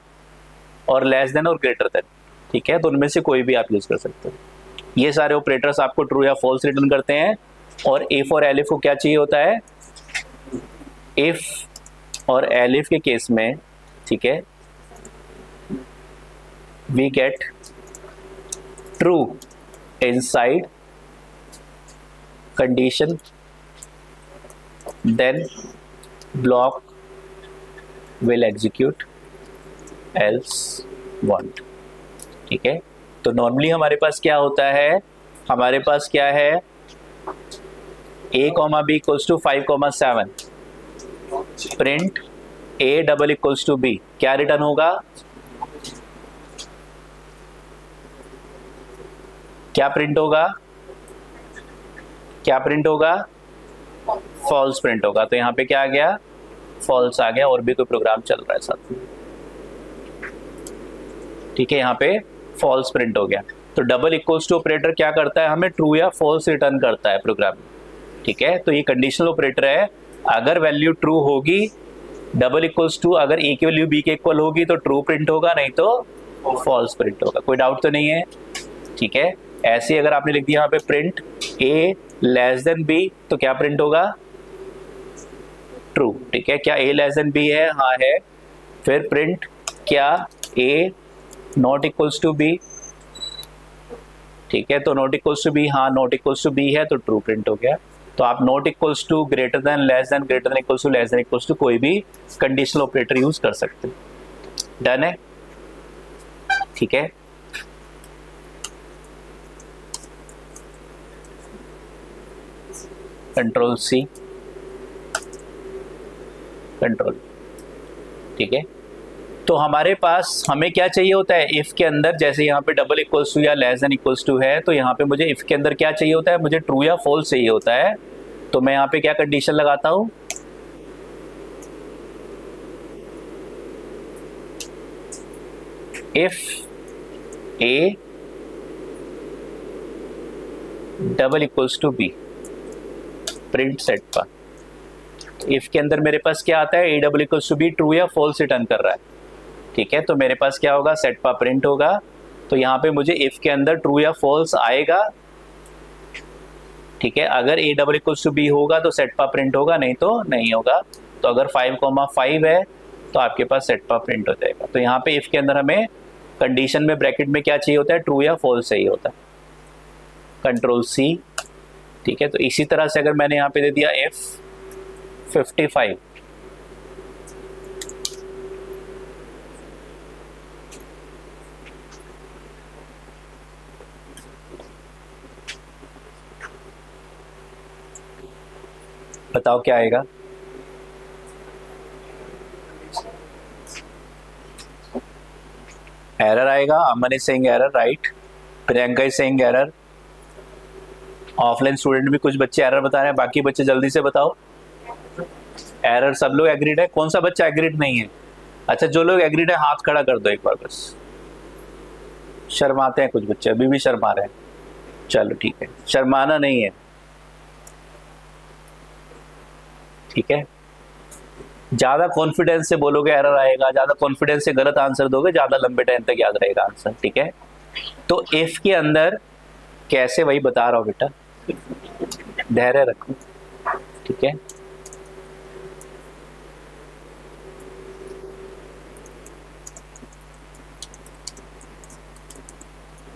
और लेस देन और ग्रेटर देन, ठीक है। तो उनमें से कोई भी आप यूज कर सकते हो। ये सारे ऑपरेटर्स आपको ट्रू या फॉल्स रिटर्न करते हैं। और इफ और एलिफ को क्या चाहिए होता है? इफ और एलिफ के केस में, ठीक है, we get true inside condition, then block will execute, else won't, ठीक है। तो नॉर्मली हमारे पास क्या होता है, हमारे पास क्या है, a, b equals to 5, 7, print a double equals to b, क्या रिटर्न होगा? क्या प्रिंट होगा? क्या प्रिंट होगा? फॉल्स प्रिंट होगा। तो यहाँ पे क्या आ गया? फॉल्स आ गया, और भी कोई प्रोग्राम चल रहा है साथ में, ठीक है। यहाँ पे फॉल्स प्रिंट हो गया। तो डबल इक्वल्स टू ऑपरेटर क्या करता है? हमें ट्रू या फॉल्स रिटर्न करता है प्रोग्राम, ठीक है। तो ये कंडीशनल ऑपरेटर है। अगर वैल्यू ट्रू होगी, डबल इक्वल्स टू, अगर ए की वैल्यू बी के इक्वल होगी तो ट्रू प्रिंट होगा, नहीं तो फॉल्स प्रिंट होगा। कोई डाउट तो नहीं है, ठीक है। ऐसे ही अगर आपने लिख दिया यहाँ पे print a less than b, तो क्या प्रिंट होगा? ट्रू, ठीक है। क्या a लेस देन b है? हाँ है। फिर प्रिंट क्या a not equals to b, ठीक है। तो नॉट इक्वल्स टू b, हाँ नॉट इक्वल्स टू b है, तो ट्रू प्रिंट हो गया। तो आप not equals to, greater than, less than, greater than equals to, less than equals to, कोई भी कंडीशनल ऑपरेटर यूज कर सकते हैं। डन है, ठीक है। कंट्रोल C, कंट्रोल, ठीक है। तो हमारे पास हमें क्या चाहिए होता है इफ के अंदर? जैसे यहाँ पे डबल इक्वल्स टू या लेस देन इक्वल्स टू है, तो यहाँ पे मुझे इफ के अंदर क्या चाहिए होता है? मुझे ट्रू या फॉल्स चाहिए होता है। तो मैं यहाँ पे क्या कंडीशन लगाता हूँ? If a double equals to b, print set पर। इफ के अंदर मेरे पास क्या आता है? a double equals to b, true या फॉल्स रिटर्न कर रहा है, ठीक है। तो मेरे पास क्या होगा? सेट पर प्रिंट होगा। तो यहाँ पे मुझे इफ के अंदर ट्रू या फॉल्स आएगा, ठीक है। अगर a double equals to b होगा तो सेट पर प्रिंट होगा, नहीं तो नहीं होगा। तो अगर 5, 5 है तो आपके पास सेट पा प्रिंट हो जाएगा। तो यहाँ पे इफ के अंदर हमें कंडीशन में ब्रैकेट में क्या चाहिए होता है, ट्रू या फॉल्स चाहिए होता है। कंट्रोल सी, ठीक है। तो इसी तरह से अगर मैंने यहाँ पे दे दिया इफ 55, बताओ क्या आएगा? एरर आएगा। Aman is saying error, right. Priyanka is saying error. Offline student भी कुछ बच्चे एरर बता रहे हैं, बाकी बच्चे जल्दी से बताओ। एरर सब लोग एग्रीड है? कौन सा बच्चा एग्रीड नहीं है? अच्छा, जो लोग एग्रीड है हाथ खड़ा कर दो एक बार बस। शर्माते हैं कुछ बच्चे, अभी भी शर्मा रहे हैं। चलो ठीक है, शर्माना नहीं है, ठीक है। ज्यादा कॉन्फिडेंस से बोलोगे एरर आएगा, ज्यादा कॉन्फिडेंस से गलत आंसर दोगे, ज्यादा लंबे टाइम तक याद रहेगा आंसर, ठीक है। तो इफ के अंदर कैसे, वही बता रहा हूं बेटा, धैर्य रखो, ठीक है।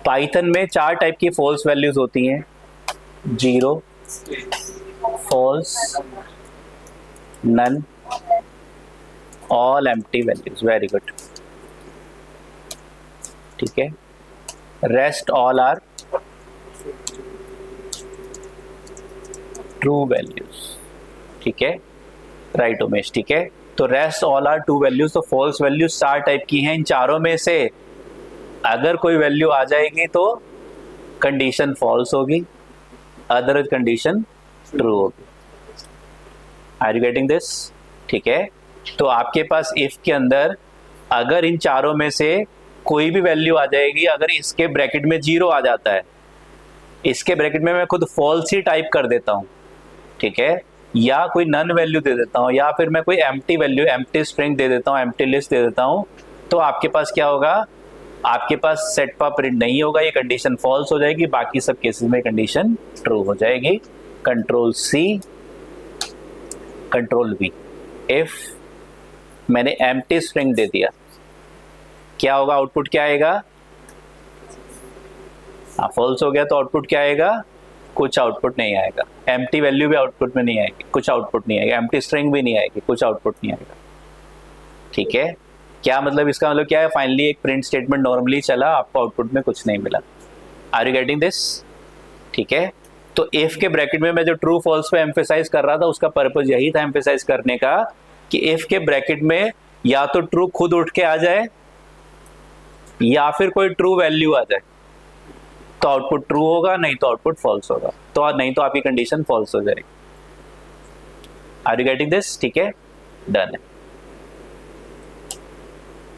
पाइथन में 4 टाइप की फॉल्स वैल्यूज होती हैं, 0, false, none, all empty values. Very good, ठीक है। Rest all are true values, ठीक है, राइट उमेश, ठीक है। तो rest all are true values. तो फॉल्स वैल्यूज 4 टाइप की हैं। इन चारों में से अगर कोई वैल्यू आ जाएगी तो कंडीशन फॉल्स होगी, अदर कंडीशन ट्रू होगी। Are you getting this? ठीक है। तो आपके पास इफ के अंदर अगर इन चारों में से कोई भी वैल्यू आ जाएगी, अगर इसके ब्रैकेट में 0 आ जाता है, इसके ब्रैकेट में मैं खुद फॉल्स ही टाइप कर देता हूं, ठीक है, या कोई नन वैल्यू दे देता हूं, या फिर मैं कोई एम्प्टी वैल्यू, एम्प्टी स्ट्रिंग दे देता हूं, एम्प्टी लिस्ट दे देता हूं, तो आपके पास क्या होगा? आपके पास सेट पा प्रिंट नहीं होगा, ये कंडीशन फॉल्स हो जाएगी। बाकी सब केसेस में कंडीशन ट्रू हो जाएगी। Control C, control V. If मैंने एम्प्टी स्ट्रिंग दे दिया, क्या होगा? आउटपुट क्या आएगा? फॉल्स हो गया तो आउटपुट क्या आएगा? कुछ आउटपुट नहीं आएगा। एम्प्टी वैल्यू भी आउटपुट में नहीं आएगी, कुछ आउटपुट नहीं आएगा। एम्प्टी स्ट्रिंग भी नहीं आएगी, कुछ आउटपुट नहीं आएगा, ठीक है। क्या मतलब? इसका मतलब क्या है? फाइनली एक प्रिंट स्टेटमेंट नॉर्मली चला, आपको आउटपुट में कुछ नहीं मिला। Are you getting this? ठीक है। तो इफ के ब्रैकेट में मैं जो ट्रू फॉल्स पे एम्फेसाइज कर रहा था, उसका पर्पस यही था एम्फेसाइज करने का कि इफ के ब्रैकेट में या तो ट्रू खुद उठ के आ जाए या फिर कोई ट्रू वैल्यू आ जाए, तो आउटपुट ट्रू होगा, नहीं तो आउटपुट फॉल्स होगा। तो नहीं तो आपकी कंडीशन फॉल्स हो जाएगी। Are you getting this? ठीक है, डन है।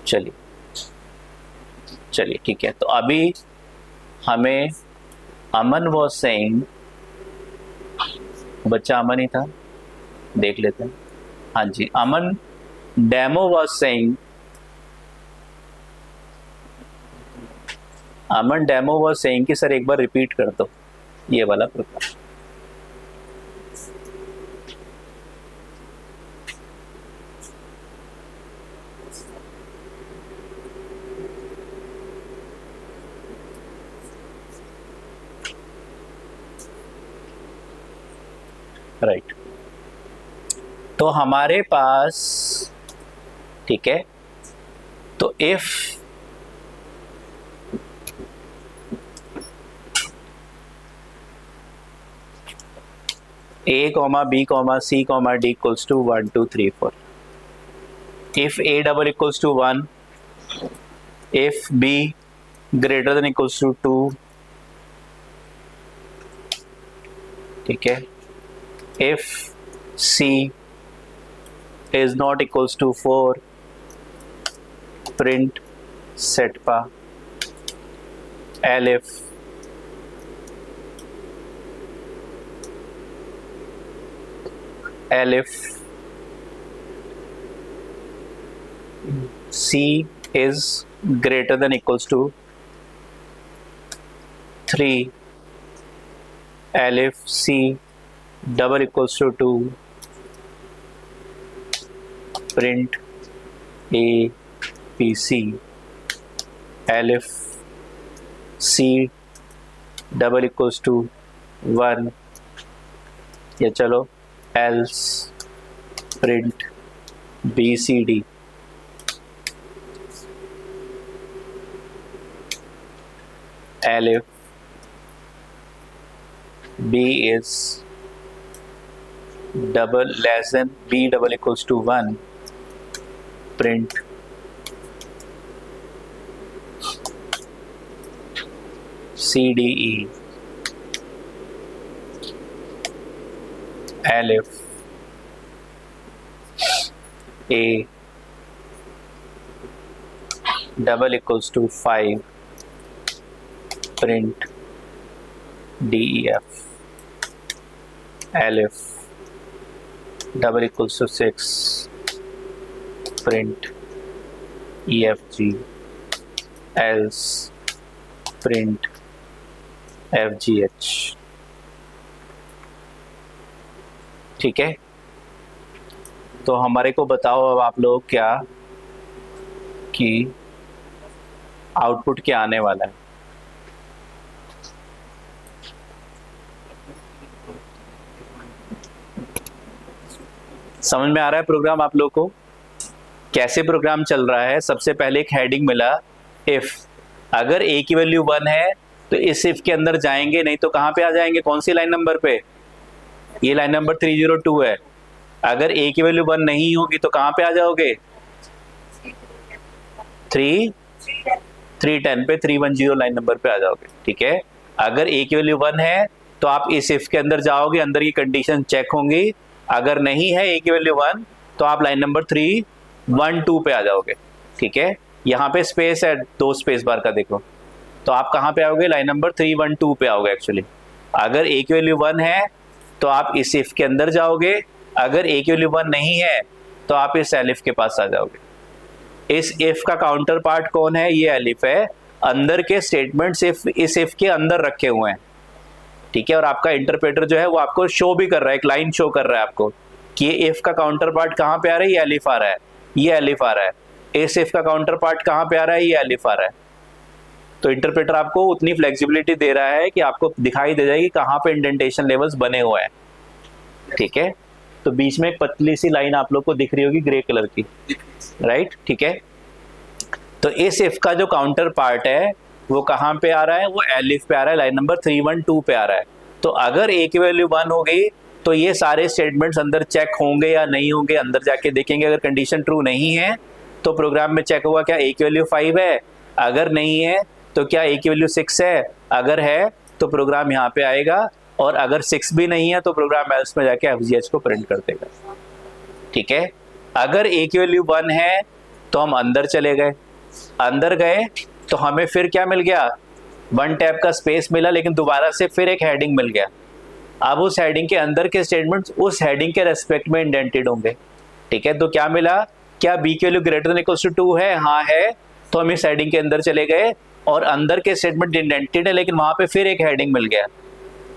चलिए चलिए, ठीक है। तो अभी हमें अमन वॉज सेइंग, बच्चा अमन ही था, देख लेते हैं। हाँ जी, Aman demo was saying, Aman demo was saying कि सर एक बार रिपीट कर दो ये वाला प्रोग्राम। राइट, तो हमारे पास, ठीक है, तो if a comma b comma c comma d equals to 1 2 3 4, if a double equals to 1, if b greater than equals to 2, ठीक है, if c is not equals to 4, print setpa elif c is greater than equals to 3, elif c double equals to 2, print A B C elif C double equals to 1 या चलो else print BCD elif B is double less than B double equals to 1 print CDE elif A double equals to 5 print DEF elif double equals to 6 print EFG else print FGH। ठीक है, तो हमारे को बताओ अब आप लोग क्या कि आउटपुट क्या आने वाला है। समझ में आ रहा है प्रोग्राम आप लोग को कैसे प्रोग्राम चल रहा है। सबसे पहले एक हेडिंग मिला इफ, अगर a की वैल्यू 1 है तो इस इफ के अंदर जाएंगे, नहीं तो कहां पे आ जाएंगे, कौन सी लाइन नंबर पे, ये लाइन नंबर 302 है। अगर a की वैल्यू 1 नहीं होगी तो कहां पे आ जाओगे, 310 पे, 310 लाइन नंबर पे आ जाओगे। ठीक है, अगर a की वैल्यू 1 है तो आप इस इफ के अंदर जाओगे, अंदर की कंडीशन चेक होंगी। अगर नहीं है a की वैल्यू 1 तो आप लाइन नंबर 312 पे आ जाओगे। ठीक है, यहाँ पे स्पेस है 2 स्पेस बार का, देखो तो आप कहाँ पे आओगे, लाइन नंबर 312 पे आओगे एक्चुअली। अगर a की वैल्यू 1 है तो आप इस इफ के अंदर जाओगे, अगर a की वैल्यू 1 नहीं है तो आप इस एलिफ के पास आ जाओगे। इस इफ का काउंटर पार्ट कौन है, ये एलिफ है। अंदर के स्टेटमेंट्स इस इफ के अंदर रखे हुए हैं। ठीक है, और आपका इंटरप्रेटर जो है वो आपको शो भी कर रहा है, एक लाइन शो कर रहा है आपको कि ये इफ का काउंटर पार्ट कहाँ पे आ रहा है, ये एलिफ आ रहा है, ये एलिफ आ रहा है। इस इफ का काउंटर पार्ट कहाँ पे आ रहा है, ये एलिफ आ रहा है। तो इंटरप्रेटर आपको उतनी फ्लेक्सिबिलिटी दे रहा है कि आपको दिखाई दे जाएगी कहाँ पे इंडेंटेशन लेवल्स बने हुए हैं। ठीक है, तो बीच में एक पतली सी लाइन आप लोग को दिख रही होगी ग्रे कलर की, राइट। ठीक है, तो इस इफ का जो काउंटर पार्ट है वो कहाँ पे आ रहा है, वो एलिफ पे आ रहा है, लाइन नंबर 312 पे आ रहा है। तो अगर a की वैल्यू 1 हो गई तो ये सारे स्टेटमेंट्स अंदर चेक होंगे या नहीं होंगे, अंदर जाके देखेंगे। अगर कंडीशन ट्रू नहीं है तो प्रोग्राम में चेक होगा क्या a की वैल्यू 5 है, अगर नहीं है तो क्या a की वैल्यू 6 है, अगर है तो प्रोग्राम यहाँ पे आएगा, और अगर 6 भी नहीं है तो प्रोग्राम एल्स में जाके FGH को प्रिंट कर देगा। ठीक है, अगर a की वैल्यू 1 है तो हम अंदर चले गए, अंदर गए तो हमें फिर क्या मिल गया, 1 टैब का स्पेस मिला, लेकिन दोबारा से फिर एक हेडिंग मिल गया। अब उस हेडिंग के अंदर के स्टेटमेंट्स उस हेडिंग के रेस्पेक्ट में इंडेंटेड होंगे। ठीक है, तो क्या मिला, क्या b की value greater than equals to 2 है, हाँ है, तो हम इस हेडिंग के अंदर चले गए और अंदर के स्टेटमेंट इंडेंटेड है, लेकिन वहां पे फिर एक हेडिंग मिल गया।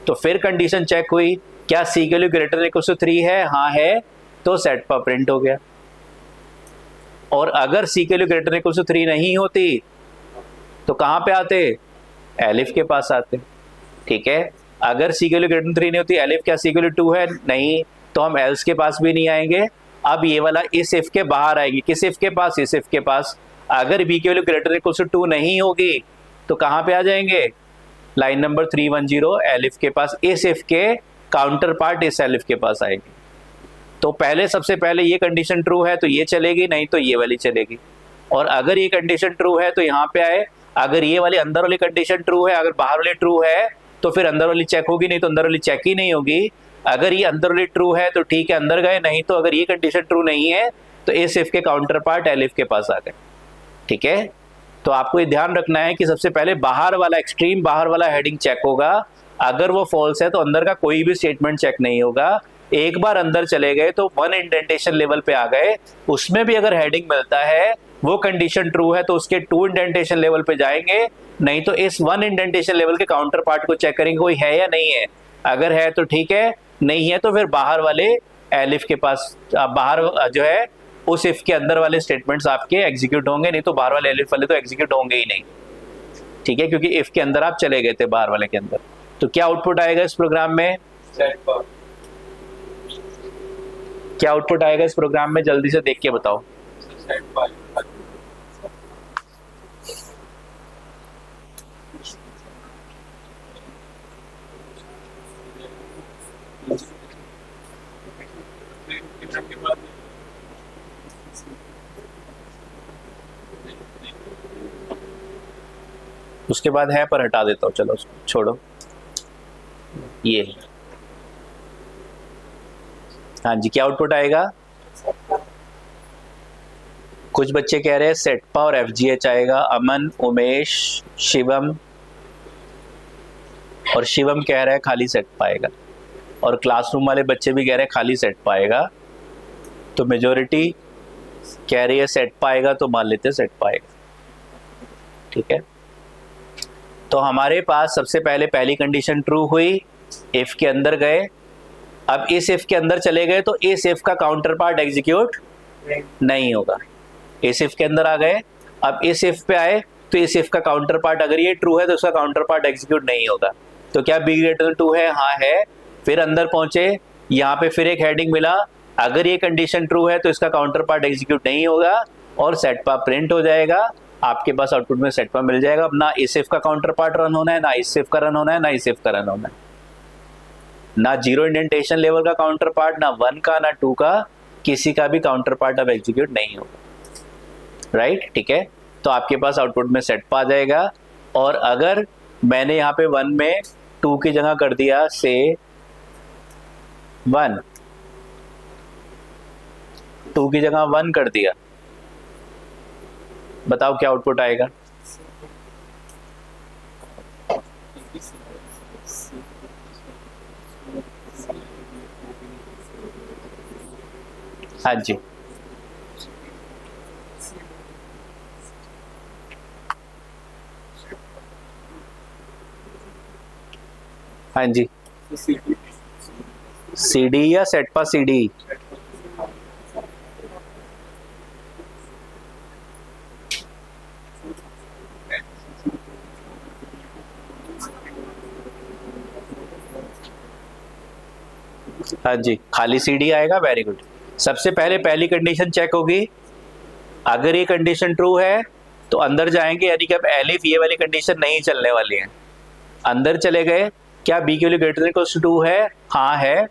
तो फिर कंडीशन चेक हुई, क्या c की value greater than equals to 3 है, हाँ है, तो सेट पर प्रिंट हो गया। और अगर c की value greater than equals to 3 नहीं होती तो कहां पे आते, एलिफ के पास आते। ठीक है, अगर c की वैल्यू ग्रेटर देन 3 नहीं होती, एलिफ क्या c की वैल्यू 2 है, नहीं, तो हम एल्स के पास भी नहीं आएंगे। अब ये वाला इस इफ के बाहर आएगी, किस इफ के पास, इस इफ के पास। अगर b की value greater than equals to 2 नहीं होगी तो कहां पे आ जाएंगे, लाइन नंबर 310 एलिफ के पास, इस इफ के काउंटर पार्ट इस एलिफ के पास आएगी। तो पहले सबसे पहले ये कंडीशन ट्रू है तो ये चलेगी, नहीं तो ये वाली चलेगी। और अगर ये कंडीशन ट्रू है तो यहाँ पे आए, अगर ये वाली अंदर वाली कंडीशन ट्रू है, अगर बाहर वाली ट्रू है तो फिर अंदर वाली चेक होगी, नहीं तो अंदर वाली चेक ही नहीं होगी। अगर ये अंदर वाली ट्रू है तो ठीक है, अंदर गए, नहीं तो अगर ये कंडीशन ट्रू नहीं है तो इस इफ के काउंटर पार्ट एलिफ के पास आ गए। ठीक है, तो आपको ये ध्यान रखना है कि सबसे पहले बाहर वाला, एक्सट्रीम बाहर वाला हेडिंग चेक होगा। अगर वो फॉल्स है तो अंदर का कोई भी स्टेटमेंट चेक नहीं होगा। एक बार अंदर चले गए तो 1 इंडेंटेशन लेवल पे आ गए, उसमें भी अगर हेडिंग मिलता है, वो कंडीशन ट्रू है तो उसके 2 इंडेंटेशन लेवल पे जाएंगे, नहीं तो इस 1 इंडेंटेशन लेवल के काउंटर पार्ट को चेक करेंगे कोई है या नहीं है। अगर है तो ठीक है, नहीं है तो फिर बाहर वाले एलिफ के पास, बाहर जो है उस इफ के अंदर वाले स्टेटमेंट्स आपके एग्जीक्यूट होंगे, नहीं तो बाहर वाले एलिफ वाले तो एग्जीक्यूट होंगे ही नहीं, ठीक है, क्योंकि इफ के अंदर आप चले गए थे बाहर वाले के अंदर। तो क्या आउटपुट आएगा इस प्रोग्राम में? क्या आउटपुट आएगा इस प्रोग्राम में, जल्दी से देख के बताओ। उसके बाद है पर हटा देता हूं, चलो उसको छोड़ो। ये हाँ जी, क्या आउटपुट आएगा? कुछ बच्चे कह रहे हैं सेटपा और एफजीएच आएगा, अमन, उमेश, शिवम, और शिवम कह रहा है खाली सेटपा आएगा, और क्लासरूम वाले बच्चे भी कह रहे हैं खाली सेटपा आएगा। तो मेजोरिटी कह रही है सेटपा आएगा, तो मान लेते हैं सेटपा आएगा, ठीक है। तो हमारे पास सबसे पहले पहली कंडीशन ट्रू हुई, इफ के अंदर गए। अब इस इफ के अंदर चले गए तो इस इफ का काउंटर पार्ट एग्जीक्यूट नहीं होगा। इस इफ के अंदर आ गए, अब इस इफ पे आए तो इस इफ का काउंटर पार्ट, अगर ये ट्रू है तो उसका काउंटर पार्ट एग्जीक्यूट नहीं होगा। तो क्या बी ग्रेटर देन ट्रू है? हाँ है। फिर अंदर पहुंचे, यहाँ पे फिर एक हेडिंग मिला, अगर ये कंडीशन ट्रू है तो इसका काउंटर पार्ट एग्जीक्यूट नहीं होगा और सेटपा प्रिंट हो जाएगा। आपके पास आउटपुट में सेटपा मिल जाएगा। अब ना इस इफ का काउंटर पार्ट रन होना है, ना इस इफ का रन होना है, ना इस इफ का रन होना है, ना जीरो इंडेंटेशन लेवल का काउंटर पार्ट, ना 1 का, ना 2 का, किसी का भी काउंटर पार्ट अब एग्जीक्यूट नहीं होगा, राइट, ठीक है। तो आपके पास आउटपुट में सेटपा आ जाएगा। और अगर मैंने यहाँ पे 1 में 2 की जगह कर दिया से 1, 2 की जगह 1 कर दिया, बताओ क्या आउटपुट आएगा? हाँ जी, हाँ जी, सीडी या सेटपा सीडी? हाँ जी, खाली सीडी आएगा, वेरी गुड। सबसे पहले पहली कंडीशन चेक होगी, अगर ये कंडीशन ट्रू है तो अंदर जाएंगे, यानी कि अब एलिफ ये वाली कंडीशन नहीं चलने वाली है। अंदर चले गए, क्या बी के लिए ग्रेटर देन इक्वल्स टू 2 है? हाँ है।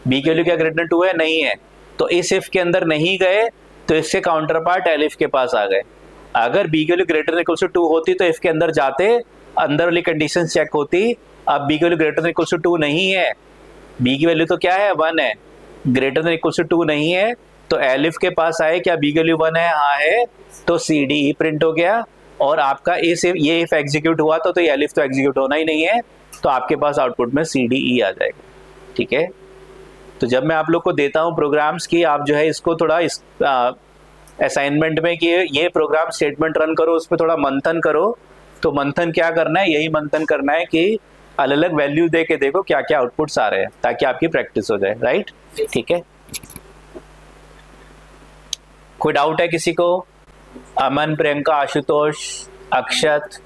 बी के लिए क्या ग्रेटर देन 2 है? नहीं है। तो इस इफ के अंदर नहीं गए तो इसके काउंटर पार्ट एलिफ के पास आ गए। अगर बी के लिए ग्रेटर देन इक्वल्स टू 2 होती तो इफ के अंदर जाते, अंदर वाली कंडीशन चेक होती। अब बी के लिए ग्रेटर देन इक्वल्स टू 2 नहीं है, बी की वैल्यू तो क्या है? 1 है, ग्रेटर देन इक्वल्स टू 2 नहीं है, तो एलिफ के पास आए, क्या बी की वैल्यू 1 है? हाँ है। तो सी डी ई प्रिंट हो गया और आपका ये इफ एग्जीक्यूट हुआ तो ये एलिफ तो एग्जीक्यूट होना ही नहीं है, तो आपके पास आउटपुट में सी डी ई आ जाएगा, ठीक है। तो जब मैं आप लोग को देता हूँ प्रोग्राम्स की, आप जो है इसको थोड़ा इस असाइनमेंट में कि ये प्रोग्राम स्टेटमेंट रन करो, उस पर थोड़ा मंथन करो। तो मंथन क्या करना है? यही मंथन करना है कि अलग अलग वैल्यू दे के देखो क्या क्या आउटपुट्स आ रहे हैं, ताकि आपकी प्रैक्टिस हो जाए, राइट, ठीक है। कोई डाउट है किसी को? अमन, प्रियंका, आशुतोष, अक्षत,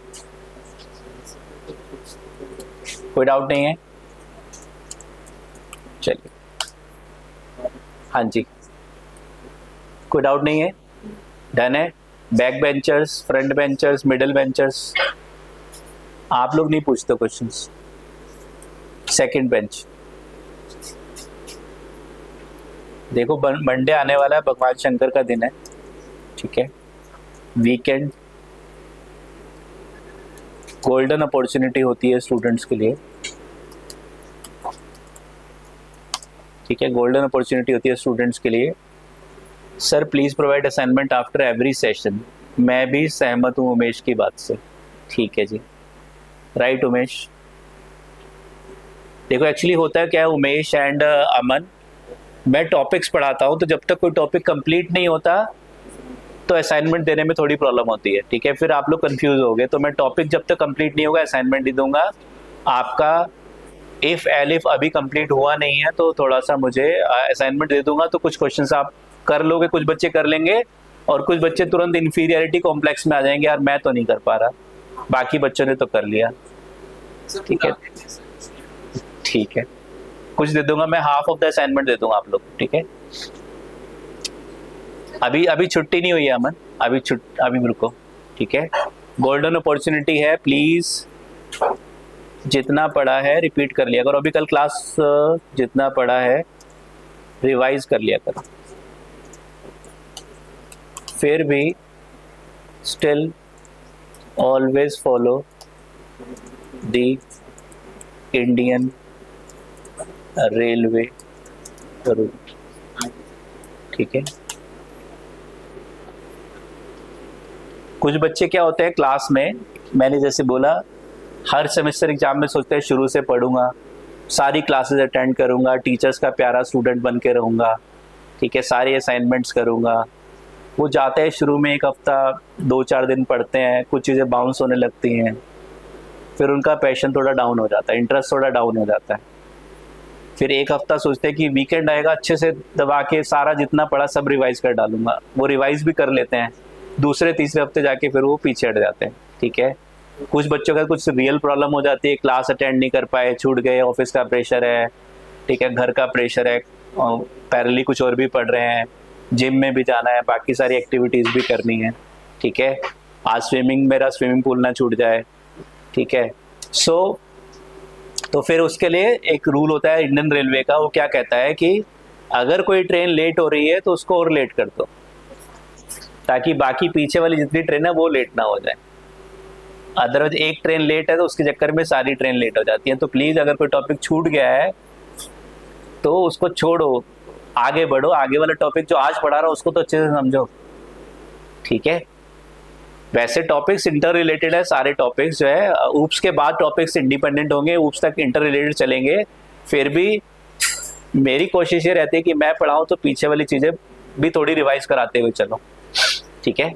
कोई डाउट नहीं है? चलिए, हाँ जी, कोई डाउट नहीं है? डन है। Back benchers, front benchers, middle benchers, आप लोग नहीं पूछते क्वेश्चंस। सेकंड बेंच, देखो मंडे आने वाला है, भगवान शंकर का दिन है, ठीक है, वीकेंड, गोल्डन अपॉर्चुनिटी होती है स्टूडेंट्स के लिए, ठीक है, गोल्डन अपॉर्चुनिटी होती है स्टूडेंट्स के लिए। Sir please provide assignment after every session. मैं भी सहमत हूँ उमेश की बात से, ठीक है जी, राइट उमेश। देखो एक्चुअली होता है क्या है उमेश एंड अमन, मैं टॉपिक्स पढ़ाता हूँ, तो जब तक कोई टॉपिक कंप्लीट नहीं होता तो असाइनमेंट देने में थोड़ी प्रॉब्लम होती है, ठीक है, फिर आप लोग कंफ्यूज हो गए। तो मैं टॉपिक जब तक कंप्लीट नहीं होगा असाइनमेंट नहीं दूंगा। आपका इफ एलिफ अभी कंप्लीट हुआ नहीं है तो थोड़ा सा मुझे असाइनमेंट दे दूंगा, तो कुछ क्वेश्चंस आप कर लोगे, कुछ बच्चे कर लेंगे और कुछ बच्चे तुरंत इंफीरियरिटी कॉम्प्लेक्स में आ जाएंगे, यार मैं तो नहीं कर पा रहा, बाकी बच्चों ने तो कर लिया। ठीक है, ठीक है, कुछ दे दूंगा मैं, हाफ ऑफ द असाइनमेंट दे दूंगा आप लोग। ठीक है, अभी छुट्टी नहीं हुई है अमन, अभी रुको। ठीक है, गोल्डन अपॉर्चुनिटी है, प्लीज जितना पढ़ा है रिपीट कर लिया करो। अभी कल क्लास जितना पढ़ा है रिवाइज कर लिया करो। फिर भी still always follow the Indian railway route. ठीक है, कुछ बच्चे क्या होते हैं क्लास में, मैंने जैसे बोला हर सेमेस्टर एग्जाम में सोचते हैं शुरू से पढ़ूंगा, सारी क्लासेस अटेंड करूंगा, टीचर्स का प्यारा स्टूडेंट बन के रहूंगा। ठीक है, सारे असाइनमेंट्स करूंगा। वो जाते हैं शुरू में एक हफ्ता 2-4 दिन पढ़ते हैं, कुछ चीज़ें बाउंस होने लगती हैं, फिर उनका पैशन थोड़ा डाउन हो जाता है, इंटरेस्ट थोड़ा डाउन हो जाता है। फिर एक हफ्ता सोचते हैं कि वीकेंड आएगा, अच्छे से दबा के सारा जितना पढ़ा सब रिवाइज कर डालूंगा। वो रिवाइज भी कर लेते हैं, दूसरे तीसरे हफ्ते जाके फिर वो पीछे हट जाते हैं। ठीक है, कुछ बच्चों का कुछ रियल प्रॉब्लम हो जाती है, क्लास अटेंड नहीं कर पाए, छूट गए, ऑफिस का प्रेशर है, ठीक है, घर का प्रेशर है, पैरेलली कुछ और भी पढ़ रहे हैं, जिम में भी जाना है, बाकी सारी एक्टिविटीज़ भी करनी है। ठीक है, आज मेरा स्विमिंग पूल ना छूट जाए। ठीक है, तो फिर उसके लिए एक रूल होता है इंडियन रेलवे का, वो क्या कहता है कि अगर कोई ट्रेन लेट हो रही है तो उसको और लेट कर दो, ताकि बाकी पीछे वाली जितनी ट्रेन है वो लेट ना हो जाए। अदरवाइज एक ट्रेन लेट है तो उसके चक्कर में सारी ट्रेन लेट हो जाती है। तो प्लीज अगर कोई टॉपिक छूट गया है तो उसको छोड़ो, आगे बढ़ो, आगे वाला टॉपिक जो आज पढ़ा रहा हूं उसको तो अच्छे से समझो। ठीक है, वैसे टॉपिक्स इंटर रिलेटेड है, सारे टॉपिक्स जो है, ऊप्स के बाद टॉपिक्स इंडिपेंडेंट होंगे, ऊप्स तक इंटर रिलेटेड चलेंगे। फिर भी मेरी कोशिश ये रहती है कि मैं पढ़ाऊं तो पीछे वाली चीजें भी थोड़ी रिवाइज कराते हुए चलो। ठीक है,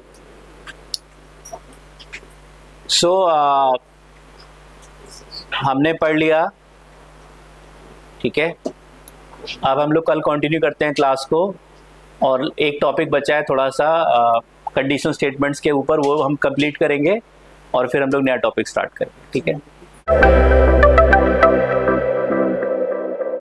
हमने पढ़ लिया। ठीक है, अब हम लोग कल कंटिन्यू करते हैं क्लास को, और एक टॉपिक बचा है थोड़ा सा कंडीशनल स्टेटमेंट्स के ऊपर, वो हम कंप्लीट करेंगे और फिर हम लोग नया टॉपिक स्टार्ट करेंगे। ठीक है।